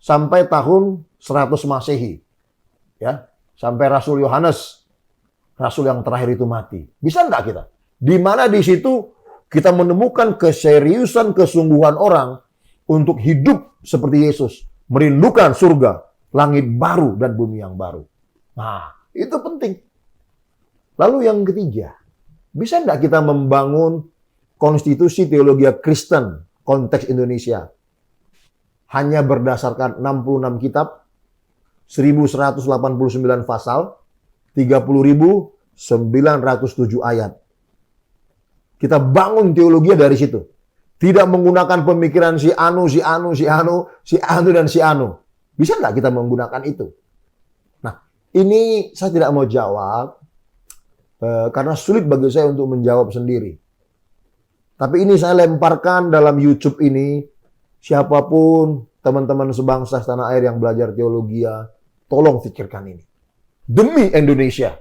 sampai tahun 100 Masehi. Ya, sampai Rasul Yohanes, Rasul yang terakhir itu mati. Bisa enggak kita? Di mana di situ kita menemukan keseriusan, kesungguhan orang untuk hidup seperti Yesus. Merindukan surga, langit baru dan bumi yang baru. Nah, itu penting. Lalu yang ketiga, bisa enggak kita membangun konstitusi teologi Kristen konteks Indonesia? Hanya berdasarkan 66 kitab, 1189 pasal, 30.907 ayat. Kita bangun teologi dari situ. Tidak menggunakan pemikiran si anu, dan si anu. Bisa nggak kita menggunakan itu? Nah, ini saya tidak mau jawab, karena sulit bagi saya untuk menjawab sendiri. Tapi ini saya lemparkan dalam YouTube ini, siapapun teman-teman sebangsa tanah air yang belajar teologi, tolong pikirkan ini. Demi Indonesia.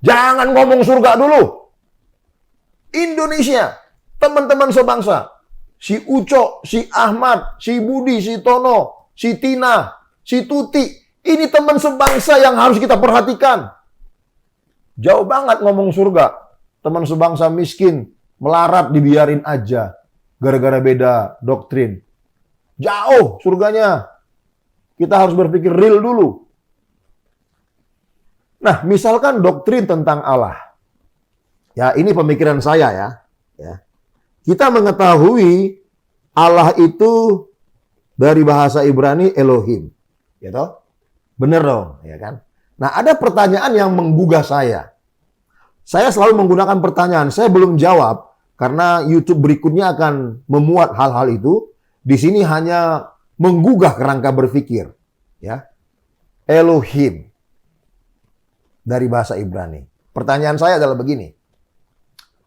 Jangan ngomong surga dulu. Indonesia, teman-teman sebangsa. Si Uco, si Ahmad, si Budi, si Tono, si Tina, si Tuti. Ini teman sebangsa yang harus kita perhatikan. Jauh banget ngomong surga. Teman sebangsa miskin, melarat dibiarin aja. Gara-gara beda doktrin. Jauh surganya. Kita harus berpikir real dulu. Nah, misalkan doktrin tentang Allah. Ya, ini pemikiran saya ya. Kita mengetahui Allah itu dari bahasa Ibrani Elohim. Gitu? Bener dong, ya kan? Nah, ada pertanyaan yang menggugah saya. Saya selalu menggunakan pertanyaan, saya belum jawab karena YouTube berikutnya akan memuat hal-hal itu. Di sini hanya menggugah kerangka berpikir, ya. Elohim dari bahasa Ibrani. Pertanyaan saya adalah begini.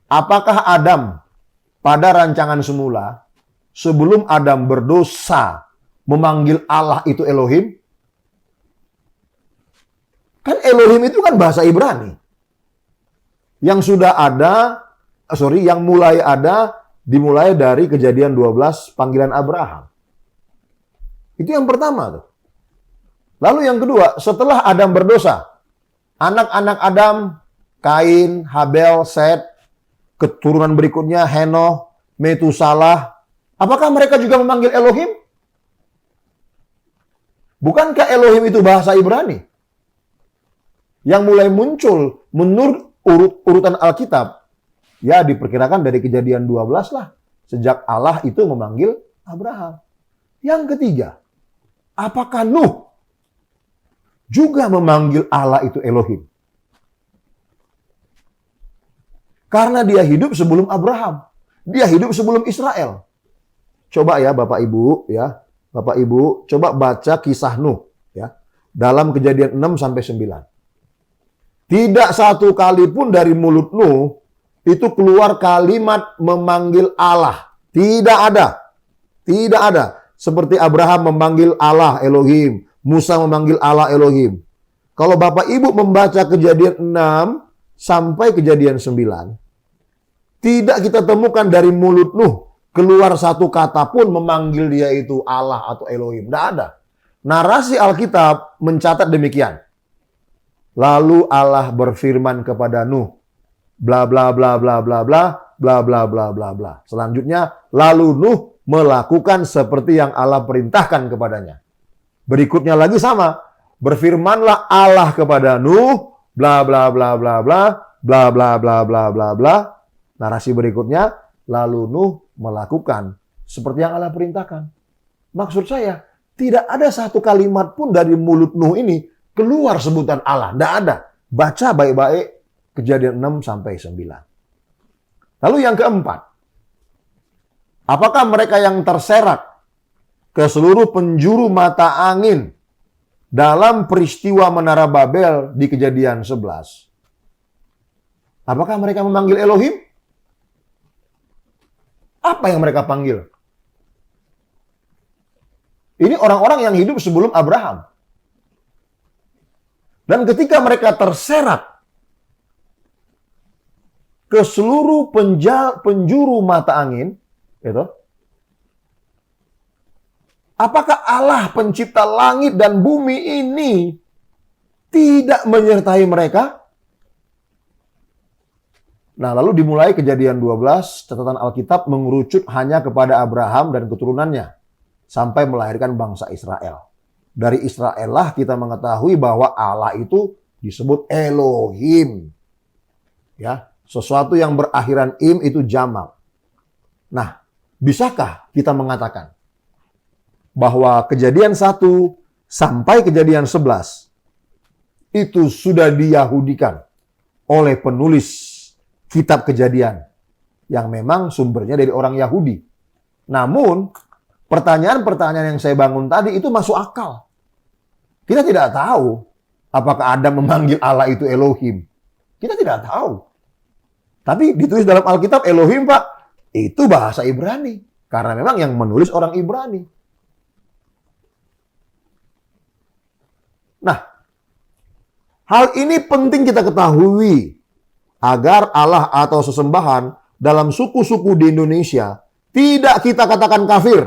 Apakah Adam pada rancangan semula, sebelum Adam berdosa, memanggil Allah itu Elohim? Kan Elohim itu kan bahasa Ibrani. Yang sudah ada, yang mulai ada, dimulai dari Kejadian 12, panggilan Abraham. Itu yang pertama tuh. Lalu yang kedua, setelah Adam berdosa, anak-anak Adam, Kain, Habel, Set, keturunan berikutnya Henoh, Metusalah. Apakah mereka juga memanggil Elohim? Bukankah Elohim itu bahasa Ibrani? Yang mulai muncul menurut urutan Alkitab, ya diperkirakan dari Kejadian 12 lah. Sejak Allah itu memanggil Abraham. Yang ketiga, apakah Nuh juga memanggil Allah itu Elohim? Karena dia hidup sebelum Abraham. Dia hidup sebelum Israel. Coba ya Bapak Ibu, Bapak Ibu, coba baca kisah Nuh, ya. Dalam Kejadian 6 sampai 9. Tidak satu kali pun dari mulut Nuh itu keluar kalimat memanggil Allah. Tidak ada. Tidak ada. Seperti Abraham memanggil Allah Elohim, Musa memanggil Allah Elohim. Kalau Bapak Ibu membaca Kejadian 6 sampai Kejadian 9, tidak kita temukan dari mulut Nuh keluar satu kata pun memanggil dia itu Allah atau Elohim. Tidak ada. Narasi Alkitab mencatat demikian. Lalu Allah berfirman kepada Nuh, bla bla bla bla bla bla bla bla bla bla bla. Selanjutnya, lalu Nuh melakukan seperti yang Allah perintahkan kepadanya. Berikutnya lagi sama. Berfirmanlah Allah kepada Nuh, bla bla bla bla bla bla bla bla bla bla bla. Narasi berikutnya, lalu Nuh melakukan seperti yang Allah perintahkan. Maksud saya, tidak ada satu kalimat pun dari mulut Nuh ini keluar sebutan Allah. Tidak ada. Baca baik-baik Kejadian 6 sampai 9. Lalu yang keempat, apakah mereka yang terserak ke seluruh penjuru mata angin dalam peristiwa Menara Babel di Kejadian 11? Apakah mereka memanggil Elohim? Apa yang mereka panggil? Ini orang-orang yang hidup sebelum Abraham. Dan ketika mereka terserak ke seluruh penjuru mata angin, Apakah Allah pencipta langit dan bumi ini tidak menyertai mereka? Nah, lalu dimulai Kejadian 12, catatan Alkitab mengerucut hanya kepada Abraham dan keturunannya sampai melahirkan bangsa Israel. Dari Israel lah kita mengetahui bahwa Allah itu disebut Elohim. Ya, sesuatu yang berakhiran im itu jamak. Nah, bisakah kita mengatakan bahwa Kejadian 1 sampai Kejadian 11 itu sudah diyahudikan oleh penulis kitab Kejadian yang memang sumbernya dari orang Yahudi. Namun, pertanyaan-pertanyaan yang saya bangun tadi itu masuk akal. Kita tidak tahu apakah Adam memanggil Allah itu Elohim. Kita tidak tahu. Tapi ditulis dalam Alkitab Elohim, Pak, itu bahasa Ibrani. Karena memang yang menulis orang Ibrani. Nah, hal ini penting kita ketahui agar Allah atau sesembahan dalam suku-suku di Indonesia tidak kita katakan kafir.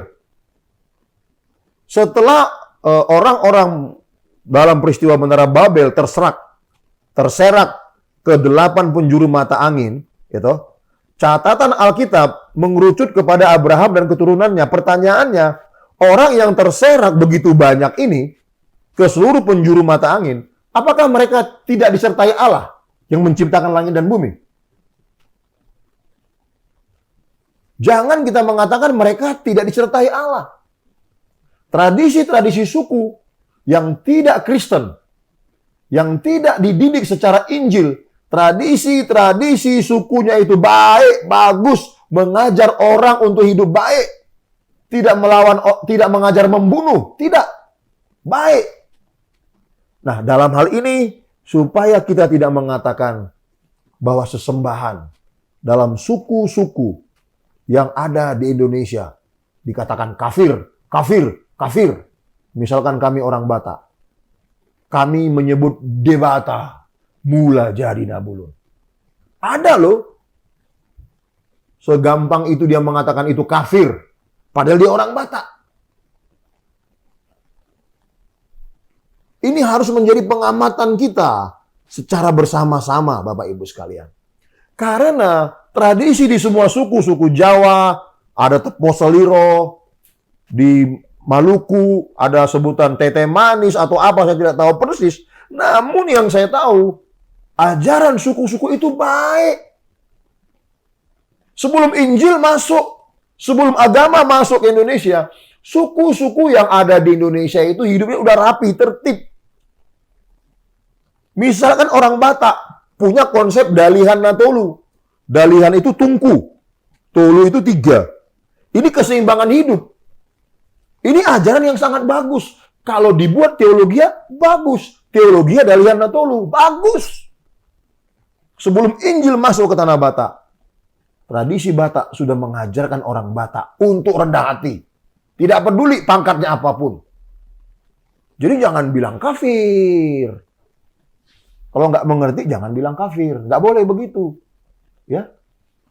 Setelah orang-orang dalam peristiwa Menara Babel terserak ke 8 penjuru mata angin, gitu. Catatan Alkitab mengerucut kepada Abraham dan keturunannya. Pertanyaannya, orang yang terserak begitu banyak ini ke seluruh penjuru mata angin, apakah mereka tidak disertai Allah yang menciptakan langit dan bumi? Jangan kita mengatakan mereka tidak disertai Allah. Tradisi-tradisi suku yang tidak Kristen, yang tidak dididik secara Injil, tradisi-tradisi sukunya itu baik, bagus, mengajar orang untuk hidup baik, tidak melawan, tidak mengajar membunuh, tidak baik. Nah, dalam hal ini, supaya kita tidak mengatakan bahwa sesembahan dalam suku-suku yang ada di Indonesia dikatakan kafir, kafir, kafir. Misalkan kami orang Batak, kami menyebut Dewata, mula jadi Nabulun. Ada loh. Segampang itu dia mengatakan itu kafir, padahal dia orang Batak. Ini harus menjadi pengamatan kita secara bersama-sama, Bapak Ibu sekalian. Karena tradisi di semua suku Jawa, ada tepo seliro, di Maluku ada sebutan tete manis atau apa, saya tidak tahu persis. Namun yang saya tahu, ajaran suku-suku itu baik. Sebelum Injil masuk, sebelum agama masuk ke Indonesia, suku-suku yang ada di Indonesia itu hidupnya udah rapi, tertib. Misalkan orang Batak punya konsep dalihan na tolu. Dalihan itu tungku. Tolu itu 3. Ini keseimbangan hidup. Ini ajaran yang sangat bagus. Kalau dibuat teologia, bagus. Teologia dalihan na tolu, bagus. Sebelum Injil masuk ke tanah Batak, tradisi Batak sudah mengajarkan orang Batak untuk rendah hati. Tidak peduli pangkatnya apapun. Jadi jangan bilang kafir. Kalau nggak mengerti, jangan bilang kafir. Nggak boleh begitu. Ya.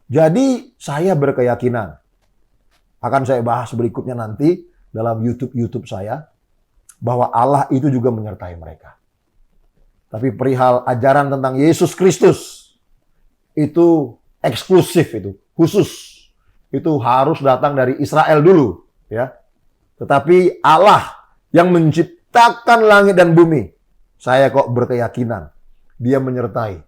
Jadi, saya berkeyakinan. Akan saya bahas berikutnya nanti dalam YouTube saya. Bahwa Allah itu juga menyertai mereka. Tapi perihal ajaran tentang Yesus Kristus. Itu eksklusif itu. Khusus. Itu harus datang dari Israel dulu. Ya. Tetapi Allah yang menciptakan langit dan bumi. Saya kok berkeyakinan. Dia menyertai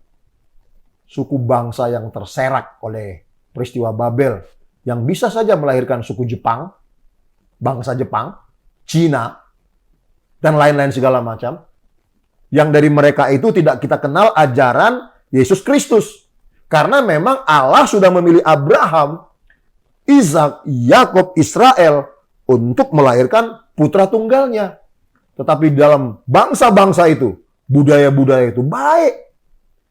suku bangsa yang terserak oleh peristiwa Babel yang bisa saja melahirkan suku Jepang, bangsa Jepang, Cina, dan lain-lain segala macam. Yang dari mereka itu tidak kita kenal ajaran Yesus Kristus. Karena memang Allah sudah memilih Abraham, Ishak, Yakub, Israel untuk melahirkan putra tunggalnya. Tetapi dalam bangsa-bangsa itu, budaya-budaya itu baik.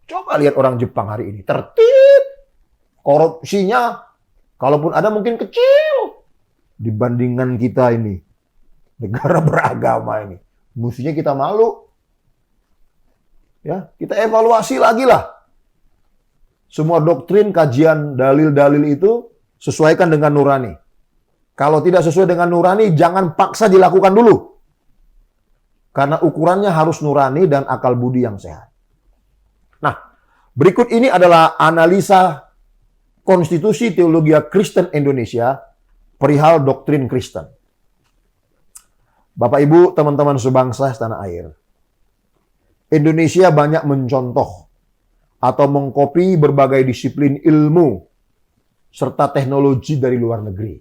Coba lihat orang Jepang hari ini. Tertib. Korupsinya, kalaupun ada mungkin kecil. Dibandingkan kita ini. Negara beragama ini. Mestinya kita malu. Ya, kita evaluasi lagi lah. Semua doktrin, kajian, dalil-dalil itu sesuaikan dengan nurani. Kalau tidak sesuai dengan nurani, jangan paksa dilakukan dulu. Karena ukurannya harus nurani dan akal budi yang sehat. Nah, berikut ini adalah analisa Konstitusi Teologi Kristen Indonesia perihal doktrin Kristen. Bapak Ibu, teman-teman sebangsa setanah air. Indonesia banyak mencontoh atau mengkopi berbagai disiplin ilmu serta teknologi dari luar negeri.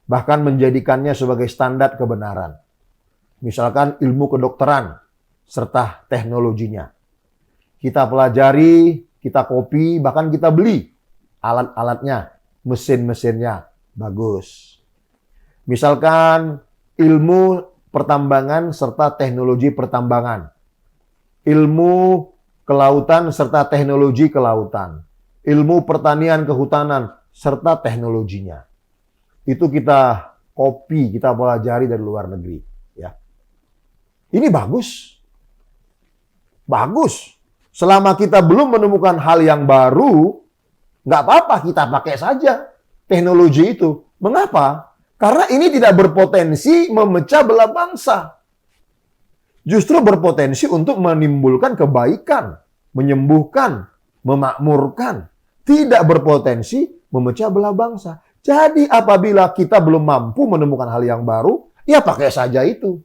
Bahkan menjadikannya sebagai standar kebenaran. Misalkan ilmu kedokteran serta teknologinya. Kita pelajari, kita kopi, bahkan kita beli alat-alatnya, mesin-mesinnya bagus. Misalkan ilmu pertambangan serta teknologi pertambangan. Ilmu kelautan serta teknologi kelautan. Ilmu pertanian kehutanan serta teknologinya. Itu kita kopi, kita pelajari dari luar negeri. Ya. Ini bagus. Bagus. Selama kita belum menemukan hal yang baru, nggak apa-apa, kita pakai saja teknologi itu. Mengapa? Karena ini tidak berpotensi memecah belah bangsa. Justru berpotensi untuk menimbulkan kebaikan, menyembuhkan, memakmurkan. Tidak berpotensi memecah belah bangsa. Jadi apabila kita belum mampu menemukan hal yang baru, ya pakai saja itu.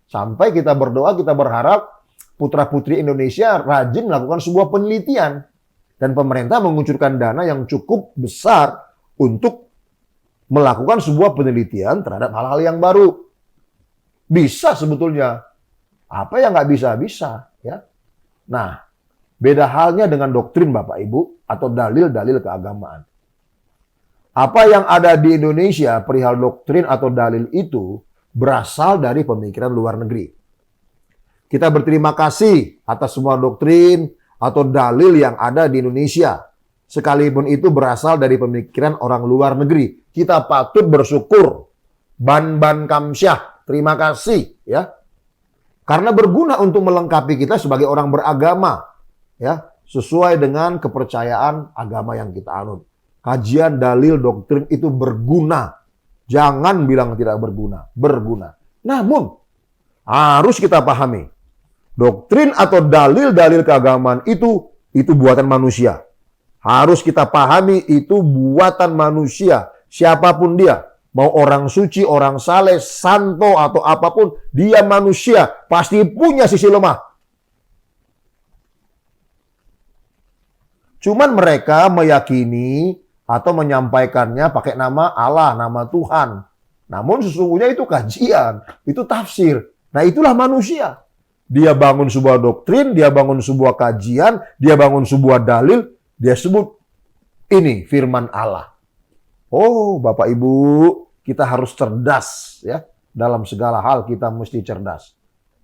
Sampai kita berdoa, kita berharap putra-putri Indonesia rajin melakukan sebuah penelitian. Dan pemerintah mengucurkan dana yang cukup besar untuk melakukan sebuah penelitian terhadap hal-hal yang baru. Bisa sebetulnya. Apa yang nggak bisa? Bisa. Ya. Nah, beda halnya dengan doktrin Bapak Ibu atau dalil-dalil keagamaan. Apa yang ada di Indonesia perihal doktrin atau dalil itu berasal dari pemikiran luar negeri. Kita berterima kasih atas semua doktrin atau dalil yang ada di Indonesia. Sekalipun itu berasal dari pemikiran orang luar negeri. Kita patut bersyukur. Ban kamsyah. Terima kasih. Ya. Karena berguna untuk melengkapi kita sebagai orang beragama. Ya. Sesuai dengan kepercayaan agama yang kita anut. Kajian dalil doktrin itu berguna. Jangan bilang tidak berguna. Berguna. Namun, harus kita pahami. Doktrin atau dalil-dalil keagamaan itu buatan manusia. Harus kita pahami itu buatan manusia. Siapapun dia. Mau orang suci, orang saleh, santo, atau apapun. Dia manusia. Pasti punya sisi lemah. Cuman mereka meyakini atau menyampaikannya pakai nama Allah, nama Tuhan. Namun sesungguhnya itu kajian. Itu tafsir. Nah itulah manusia. Dia bangun sebuah doktrin, dia bangun sebuah kajian, dia bangun sebuah dalil, dia sebut ini firman Allah. Oh, Bapak Ibu, kita harus cerdas ya. Dalam segala hal kita mesti cerdas.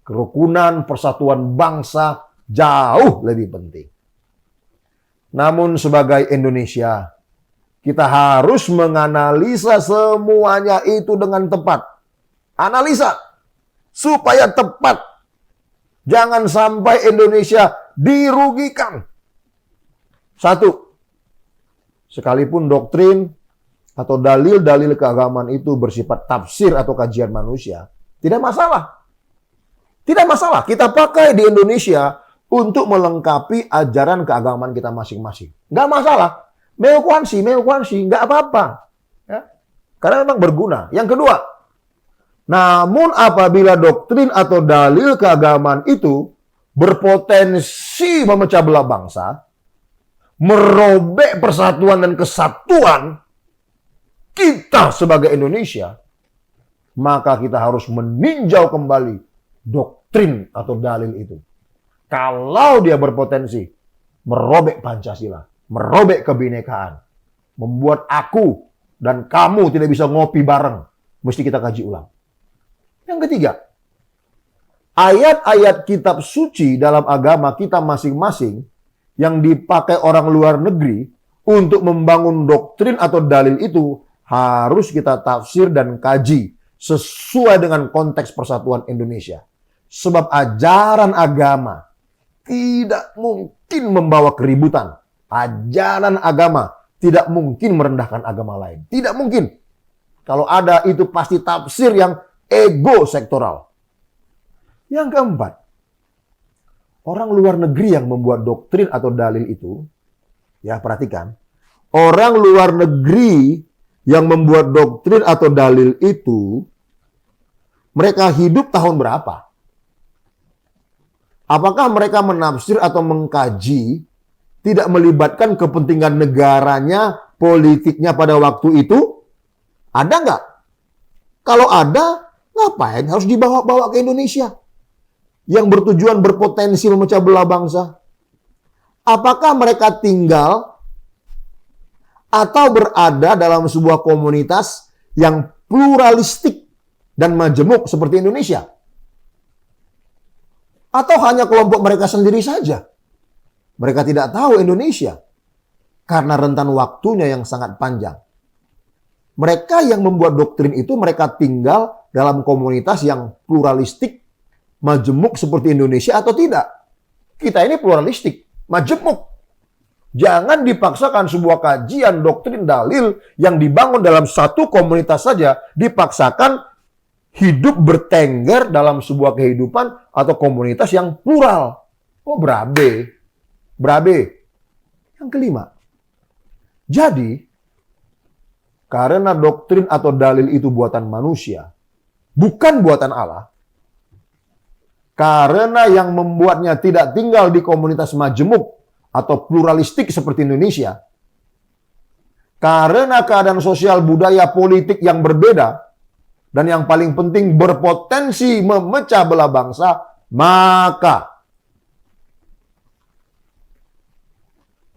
Kerukunan, persatuan bangsa jauh lebih penting. Namun sebagai Indonesia, kita harus menganalisa semuanya itu dengan tepat. Analisa supaya tepat. Jangan sampai Indonesia dirugikan. Satu, sekalipun doktrin atau dalil-dalil keagamaan itu bersifat tafsir atau kajian manusia, tidak masalah. Tidak masalah, kita pakai di Indonesia untuk melengkapi ajaran keagamaan kita masing-masing. Nggak masalah. Meukuansi, nggak apa-apa. Ya. Karena memang berguna. Yang kedua, namun apabila doktrin atau dalil keagamaan itu berpotensi memecah belah bangsa, merobek persatuan dan kesatuan kita sebagai Indonesia, maka kita harus meninjau kembali doktrin atau dalil itu. Kalau dia berpotensi merobek Pancasila, merobek kebinekaan, membuat aku dan kamu tidak bisa ngopi bareng, mesti kita kaji ulang. Yang ketiga, ayat-ayat kitab suci dalam agama kita masing-masing yang dipakai orang luar negeri untuk membangun doktrin atau dalil itu harus kita tafsir dan kaji sesuai dengan konteks persatuan Indonesia. Sebab ajaran agama tidak mungkin membawa keributan. Ajaran agama tidak mungkin merendahkan agama lain. Tidak mungkin. Kalau ada, itu pasti tafsir yang ego sektoral. Yang keempat, orang luar negeri yang membuat doktrin atau dalil itu, ya perhatikan, orang luar negeri yang membuat doktrin atau dalil itu, mereka hidup tahun berapa? Apakah mereka menafsir atau mengkaji tidak melibatkan kepentingan negaranya, politiknya pada waktu itu? Ada nggak? Kalau ada, ngapain harus dibawa-bawa ke Indonesia? Yang bertujuan berpotensi memecah belah bangsa. Apakah mereka tinggal atau berada dalam sebuah komunitas yang pluralistik dan majemuk seperti Indonesia? Atau hanya kelompok mereka sendiri saja? Mereka tidak tahu Indonesia karena rentan waktunya yang sangat panjang. Mereka yang membuat doktrin itu, mereka tinggal dalam komunitas yang pluralistik, majemuk seperti Indonesia atau tidak? Kita ini pluralistik, majemuk. Jangan dipaksakan sebuah kajian, doktrin, dalil yang dibangun dalam satu komunitas saja, dipaksakan hidup bertengger dalam sebuah kehidupan atau komunitas yang plural. Oh, berabe. Yang kelima, jadi karena doktrin atau dalil itu buatan manusia, bukan buatan Allah, karena yang membuatnya tidak tinggal di komunitas majemuk atau pluralistik seperti Indonesia, karena keadaan sosial, budaya, politik yang berbeda, dan yang paling penting berpotensi memecah belah bangsa, maka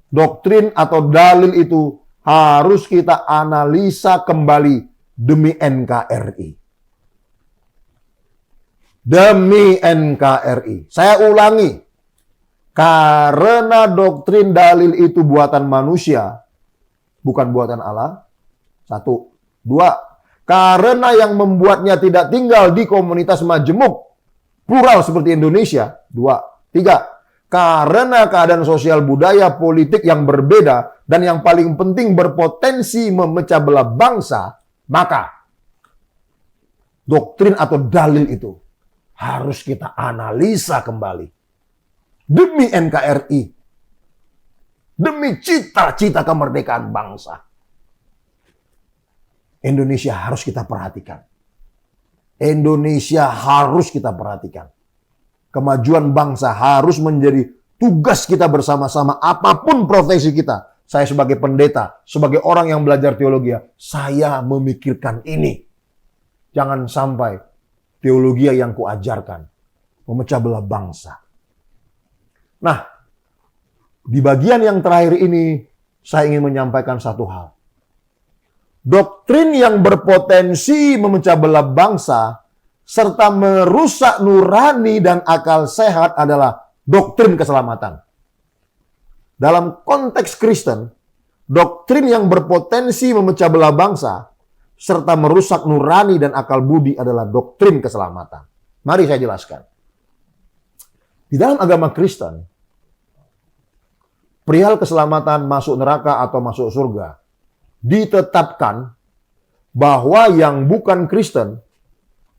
doktrin atau dalil itu harus kita analisa kembali demi NKRI. Demi NKRI. Saya ulangi. Karena doktrin dalil itu buatan manusia, bukan buatan Allah. 1. 2. Karena yang membuatnya tidak tinggal di komunitas majemuk, plural seperti Indonesia. 2. 3. Karena keadaan sosial, budaya, politik yang berbeda, dan yang paling penting berpotensi memecah belah bangsa, maka doktrin atau dalil itu harus kita analisa kembali. Demi NKRI. Demi cita-cita kemerdekaan bangsa. Indonesia harus kita perhatikan. Indonesia harus kita perhatikan. Kemajuan bangsa harus menjadi tugas kita bersama-sama, apapun profesi kita. Saya sebagai pendeta, sebagai orang yang belajar teologi, saya memikirkan ini. Jangan sampai teologi yang kuajarkan memecah belah bangsa. Nah, di bagian yang terakhir ini, saya ingin menyampaikan satu hal. Doktrin yang berpotensi memecah belah bangsa serta merusak nurani dan akal sehat adalah doktrin keselamatan. Dalam konteks Kristen, doktrin yang berpotensi memecah belah bangsa serta merusak nurani dan akal budi adalah doktrin keselamatan. Mari saya jelaskan. Di dalam agama Kristen, perihal keselamatan masuk neraka atau masuk surga, ditetapkan bahwa yang bukan Kristen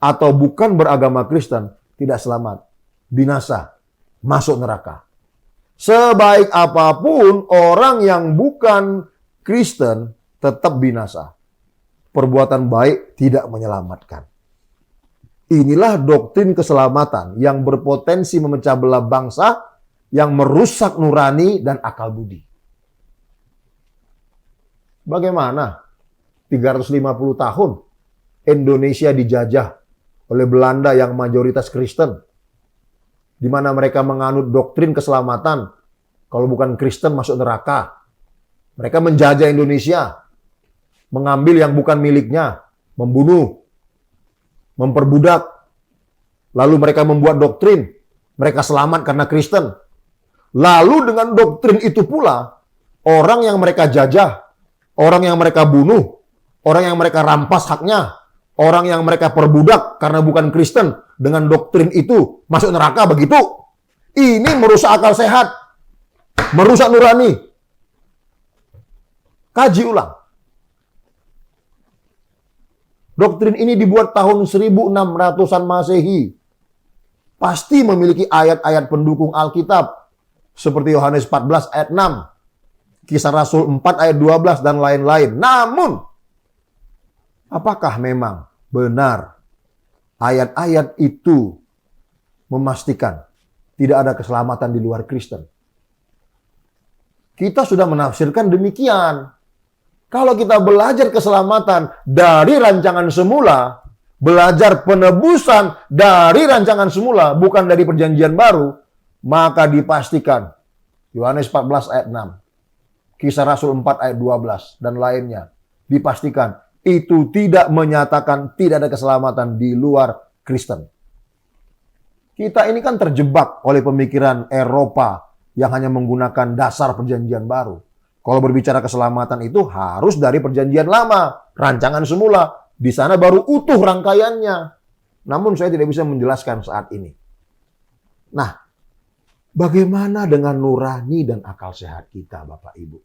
atau bukan beragama Kristen tidak selamat, binasa, masuk neraka. Sebaik apapun orang yang bukan Kristen tetap binasa. Perbuatan baik tidak menyelamatkan. Inilah doktrin keselamatan yang berpotensi memecah belah bangsa, yang merusak nurani dan akal budi. Bagaimana 350 tahun Indonesia dijajah oleh Belanda yang mayoritas Kristen, di mana mereka menganut doktrin keselamatan, kalau bukan Kristen masuk neraka. Mereka menjajah Indonesia, mengambil yang bukan miliknya, membunuh, memperbudak. Lalu mereka membuat doktrin, mereka selamat karena Kristen. Lalu dengan doktrin itu pula, orang yang mereka jajah, orang yang mereka bunuh, orang yang mereka rampas haknya, orang yang mereka perbudak karena bukan Kristen, dengan doktrin itu masuk neraka begitu. Ini merusak akal sehat, merusak nurani. Kaji ulang. Doktrin ini dibuat tahun 1600-an Masehi. Pasti memiliki ayat-ayat pendukung Alkitab. Seperti Yohanes 14 ayat 6. Kisah Rasul 4 ayat 12 dan lain-lain. Namun, apakah memang benar ayat-ayat itu memastikan tidak ada keselamatan di luar Kristen? Kita sudah menafsirkan demikian. Kalau kita belajar keselamatan dari rancangan semula, belajar penebusan dari rancangan semula, bukan dari perjanjian baru, maka dipastikan Yohanes 14 ayat 6, Kisah Rasul 4 ayat 12, dan lainnya, dipastikan itu tidak menyatakan tidak ada keselamatan di luar Kristen. Kita ini kan terjebak oleh pemikiran Eropa yang hanya menggunakan dasar perjanjian baru. Kalau berbicara keselamatan itu harus dari perjanjian lama, rancangan semula. Di sana baru utuh rangkaiannya. Namun saya tidak bisa menjelaskan saat ini. Nah, bagaimana dengan nurani dan akal sehat kita, Bapak Ibu?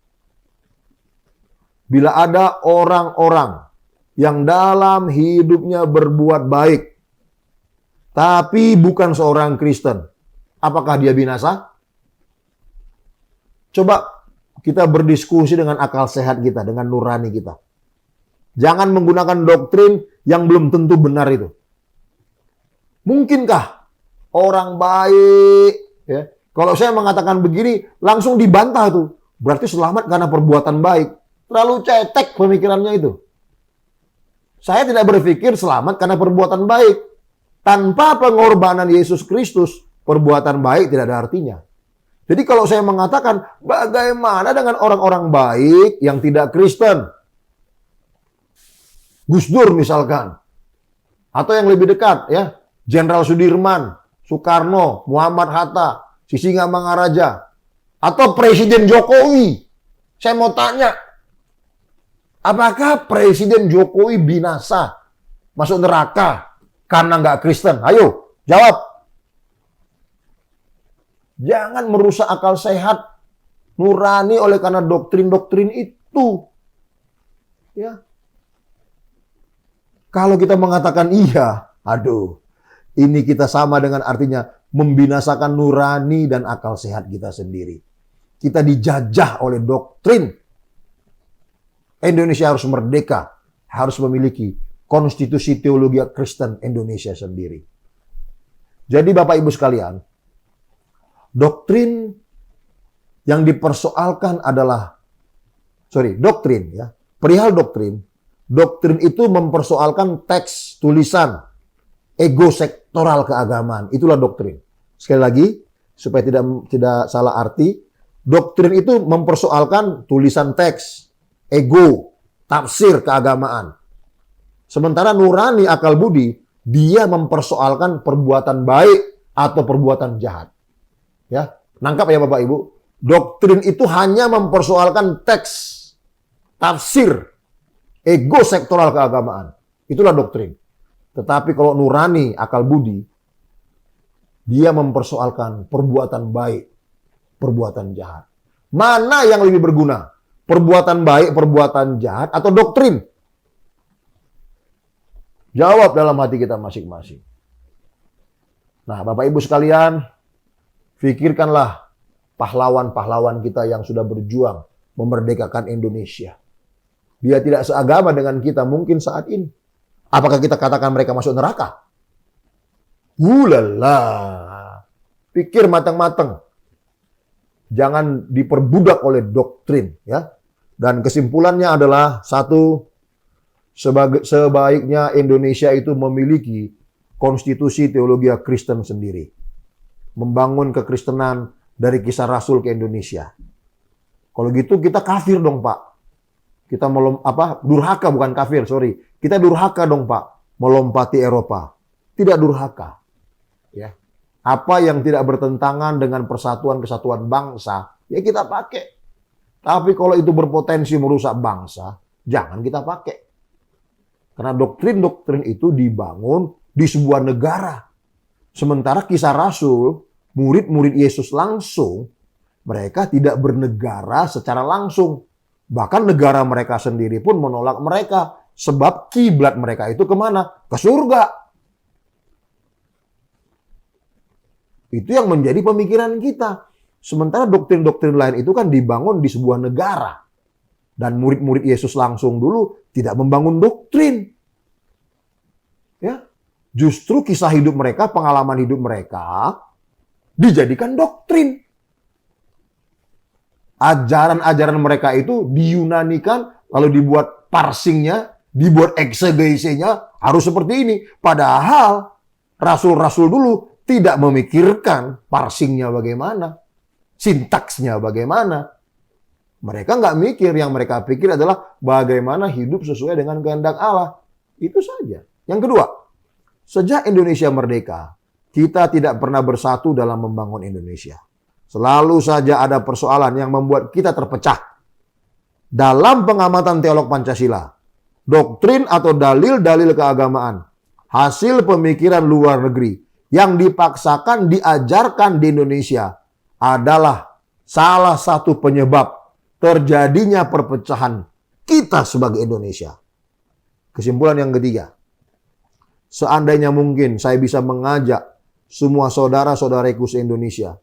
Bila ada orang-orang yang dalam hidupnya berbuat baik, tapi bukan seorang Kristen, apakah dia binasa? Coba kita berdiskusi dengan akal sehat kita, dengan nurani kita. Jangan menggunakan doktrin yang belum tentu benar itu. Mungkinkah orang baik, ya, kalau saya mengatakan begini, langsung dibantah tuh. Berarti selamat karena perbuatan baik. Terlalu cetek pemikirannya itu. Saya tidak berpikir selamat karena perbuatan baik. Tanpa pengorbanan Yesus Kristus, perbuatan baik tidak ada artinya. Jadi kalau saya mengatakan, bagaimana dengan orang-orang baik yang tidak Kristen? Gus Dur misalkan. Atau yang lebih dekat, ya, Jenderal Sudirman, Soekarno, Muhammad Hatta, Sisingamangaraja. Atau Presiden Jokowi. Saya mau tanya, apakah Presiden Jokowi binasa? Masuk neraka karena nggak Kristen? Ayo, jawab. Jangan merusak akal sehat nurani oleh karena doktrin-doktrin itu. Ya. Kalau kita mengatakan iya, aduh, ini kita sama dengan artinya membinasakan nurani dan akal sehat kita sendiri. Kita dijajah oleh doktrin. Indonesia harus merdeka, harus memiliki konstitusi teologi Kristen Indonesia sendiri. Jadi Bapak Ibu sekalian, doktrin yang dipersoalkan adalah, doktrin ya. Perihal doktrin itu mempersoalkan teks tulisan ego sektoral keagamaan. Itulah doktrin. Sekali lagi, supaya tidak salah arti, doktrin itu mempersoalkan tulisan teks, ego, tafsir keagamaan. Sementara nurani akal budi, dia mempersoalkan perbuatan baik atau perbuatan jahat. Ya, nangkap ya Bapak Ibu. Doktrin itu hanya mempersoalkan teks, tafsir, ego sektoral keagamaan. Itulah doktrin. Tetapi kalau nurani akal budi, dia mempersoalkan perbuatan baik, perbuatan jahat. Mana yang lebih berguna? Perbuatan baik, perbuatan jahat, atau doktrin? Jawab dalam hati kita masing-masing. Nah, Bapak Ibu sekalian, pikirkanlah pahlawan-pahlawan kita yang sudah berjuang memerdekakan Indonesia. Dia tidak seagama dengan kita mungkin saat ini. Apakah kita katakan mereka masuk neraka? Ulala. Pikir matang-matang. Jangan diperbudak oleh doktrin, ya. Dan kesimpulannya adalah satu, sebaiknya Indonesia itu memiliki konstitusi teologi Kristen sendiri. Membangun kekristenan dari Kisah Rasul ke Indonesia. Kalau gitu kita kafir dong, Pak. Kita durhaka bukan kafir, sorry. Kita durhaka dong, Pak, melompati Eropa. Tidak durhaka. Ya. Apa yang tidak bertentangan dengan persatuan kesatuan bangsa, ya kita pakai. Tapi kalau itu berpotensi merusak bangsa, jangan kita pakai. Karena doktrin-doktrin itu dibangun di sebuah negara. Sementara Kisah Rasul, murid-murid Yesus langsung, mereka tidak bernegara secara langsung. Bahkan negara mereka sendiri pun menolak mereka. Sebab kiblat mereka itu kemana? Ke surga. Itu yang menjadi pemikiran kita. Sementara doktrin-doktrin lain itu kan dibangun di sebuah negara. Dan murid-murid Yesus langsung dulu tidak membangun doktrin. Ya, justru kisah hidup mereka, pengalaman hidup mereka dijadikan doktrin. Ajaran-ajaran mereka itu diyunanikan, lalu dibuat parsingnya, dibuat eksegesinya harus seperti ini. Padahal rasul-rasul dulu tidak memikirkan parsingnya bagaimana, sintaksnya bagaimana. Mereka nggak mikir, yang mereka pikir adalah bagaimana hidup sesuai dengan kehendak Allah. Itu saja. Yang kedua, sejak Indonesia merdeka, kita tidak pernah bersatu dalam membangun Indonesia. Selalu saja ada persoalan yang membuat kita terpecah. Dalam pengamatan teolog Pancasila, doktrin atau dalil-dalil keagamaan, hasil pemikiran luar negeri, yang dipaksakan diajarkan di Indonesia adalah salah satu penyebab terjadinya perpecahan kita sebagai Indonesia. Kesimpulan yang ketiga, seandainya mungkin saya bisa mengajak semua saudara-saudaraku se-Indonesia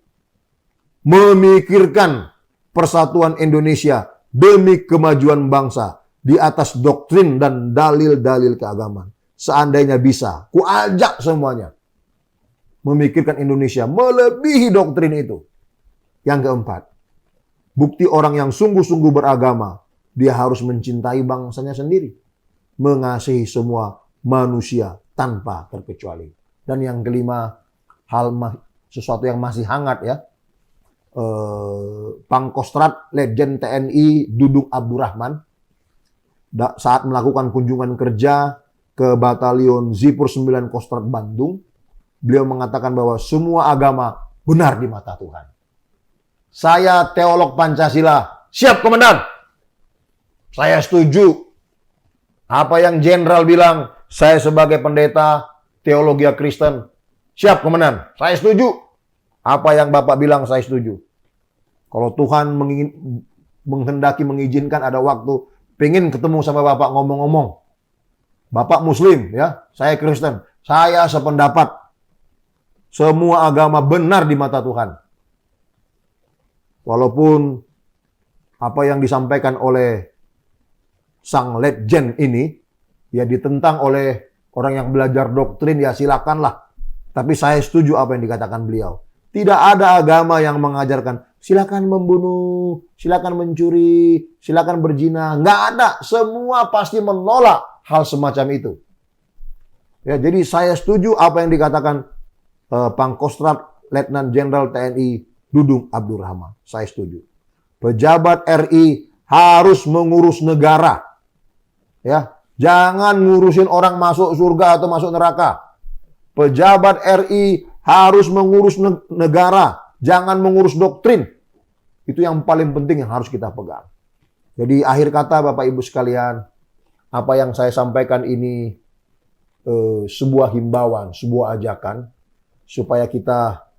memikirkan persatuan Indonesia demi kemajuan bangsa di atas doktrin dan dalil-dalil keagamaan. Seandainya bisa, ku ajak semuanya memikirkan Indonesia melebihi doktrin itu. Yang keempat, bukti orang yang sungguh-sungguh beragama, dia harus mencintai bangsanya sendiri. Mengasihi semua manusia tanpa terkecuali. Dan yang kelima, sesuatu yang masih hangat ya. Pangkostrat Legend TNI Dudung Abdurrahman saat melakukan kunjungan kerja ke Batalion Zipur 9 Kostrat Bandung, beliau mengatakan bahwa semua agama benar di mata Tuhan. Saya teolog Pancasila, siap komandan. Saya setuju. Apa yang jenderal bilang, saya sebagai pendeta teologi Kristen, siap komandan. Saya setuju. Apa yang Bapak bilang, saya setuju. Kalau Tuhan menghendaki mengizinkan ada waktu, pengen ketemu sama Bapak ngomong-ngomong. Bapak Muslim, ya, saya Kristen. Saya sependapat. Semua agama benar di mata Tuhan. Walaupun apa yang disampaikan oleh sang legend ini, ya ditentang oleh orang yang belajar doktrin, ya silakanlah. Tapi saya setuju apa yang dikatakan beliau. Tidak ada agama yang mengajarkan, silakan membunuh, silakan mencuri, silakan berzina. Nggak ada. Semua pasti menolak hal semacam itu. Ya, jadi saya setuju apa yang dikatakan Pangkostrat Letnan Jenderal TNI Dudung Abdurrahman. Saya setuju. Pejabat RI harus mengurus negara. Ya, jangan ngurusin orang masuk surga atau masuk neraka. Pejabat RI harus mengurus negara, jangan mengurus doktrin. Itu yang paling penting yang harus kita pegang. Jadi akhir kata Bapak Ibu sekalian, apa yang saya sampaikan ini sebuah himbauan, sebuah ajakan supaya kita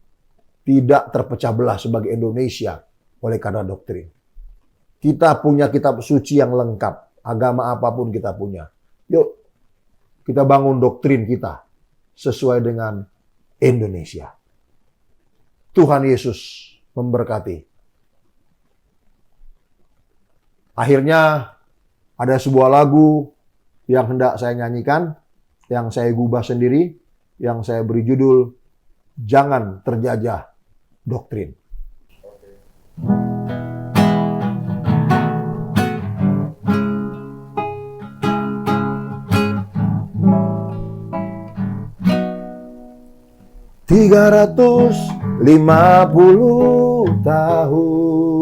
tidak terpecah belah sebagai Indonesia oleh karena doktrin. Kita punya kitab suci yang lengkap, agama apapun kita punya. Yuk, kita bangun doktrin kita sesuai dengan Indonesia. Tuhan Yesus memberkati. Akhirnya ada sebuah lagu yang hendak saya nyanyikan, yang saya gubah sendiri, yang saya beri judul Jangan Terjajah Doktrin. "350 tahun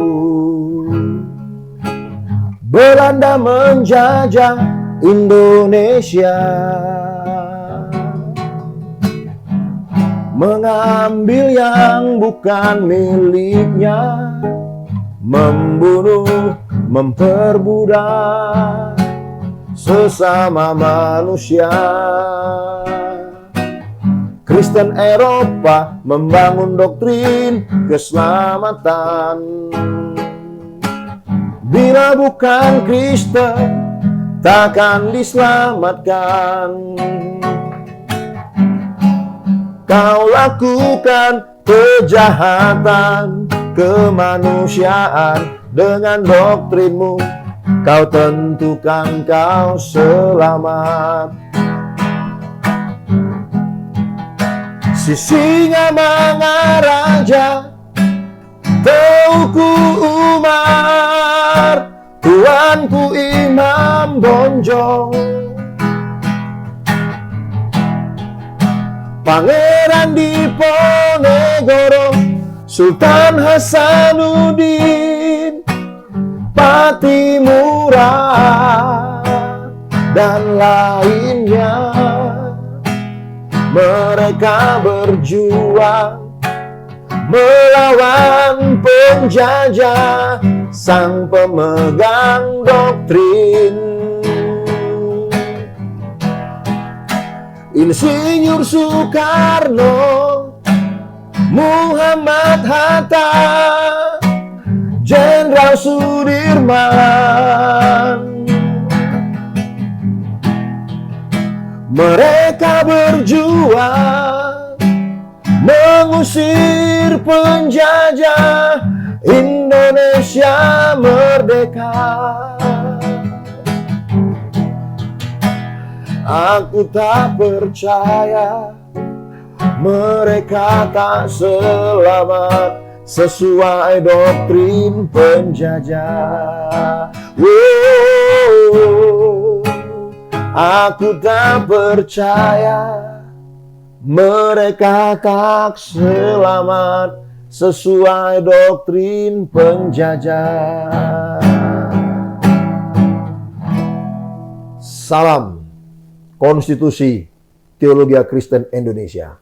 Belanda menjajah Indonesia, mengambil yang bukan miliknya, membunuh, memperbudak sesama manusia. Kristen Eropa membangun doktrin keselamatan. Bila bukan Kristen, takkan diselamatkan. Kau lakukan kejahatan kemanusiaan dengan doktrinmu. Kau tentukan kau selamat. Si singa mengaraja, Teuku Umar, Tuanku Imam Bonjol, Pangeran Diponegoro, Sultan Hasanuddin, Patimura, dan lainnya. Mereka berjuang melawan penjajah, sang pemegang doktrin. Insinyur Soekarno, Muhammad Hatta, Jenderal Sudirman. Mereka berjuang mengusir penjajah, Indonesia merdeka. Aku tak percaya mereka tak selamat sesuai doktrin penjajah. Aku tak percaya mereka tak selamat sesuai doktrin penjajah. Salam Konstitusi Teologi Kristen Indonesia.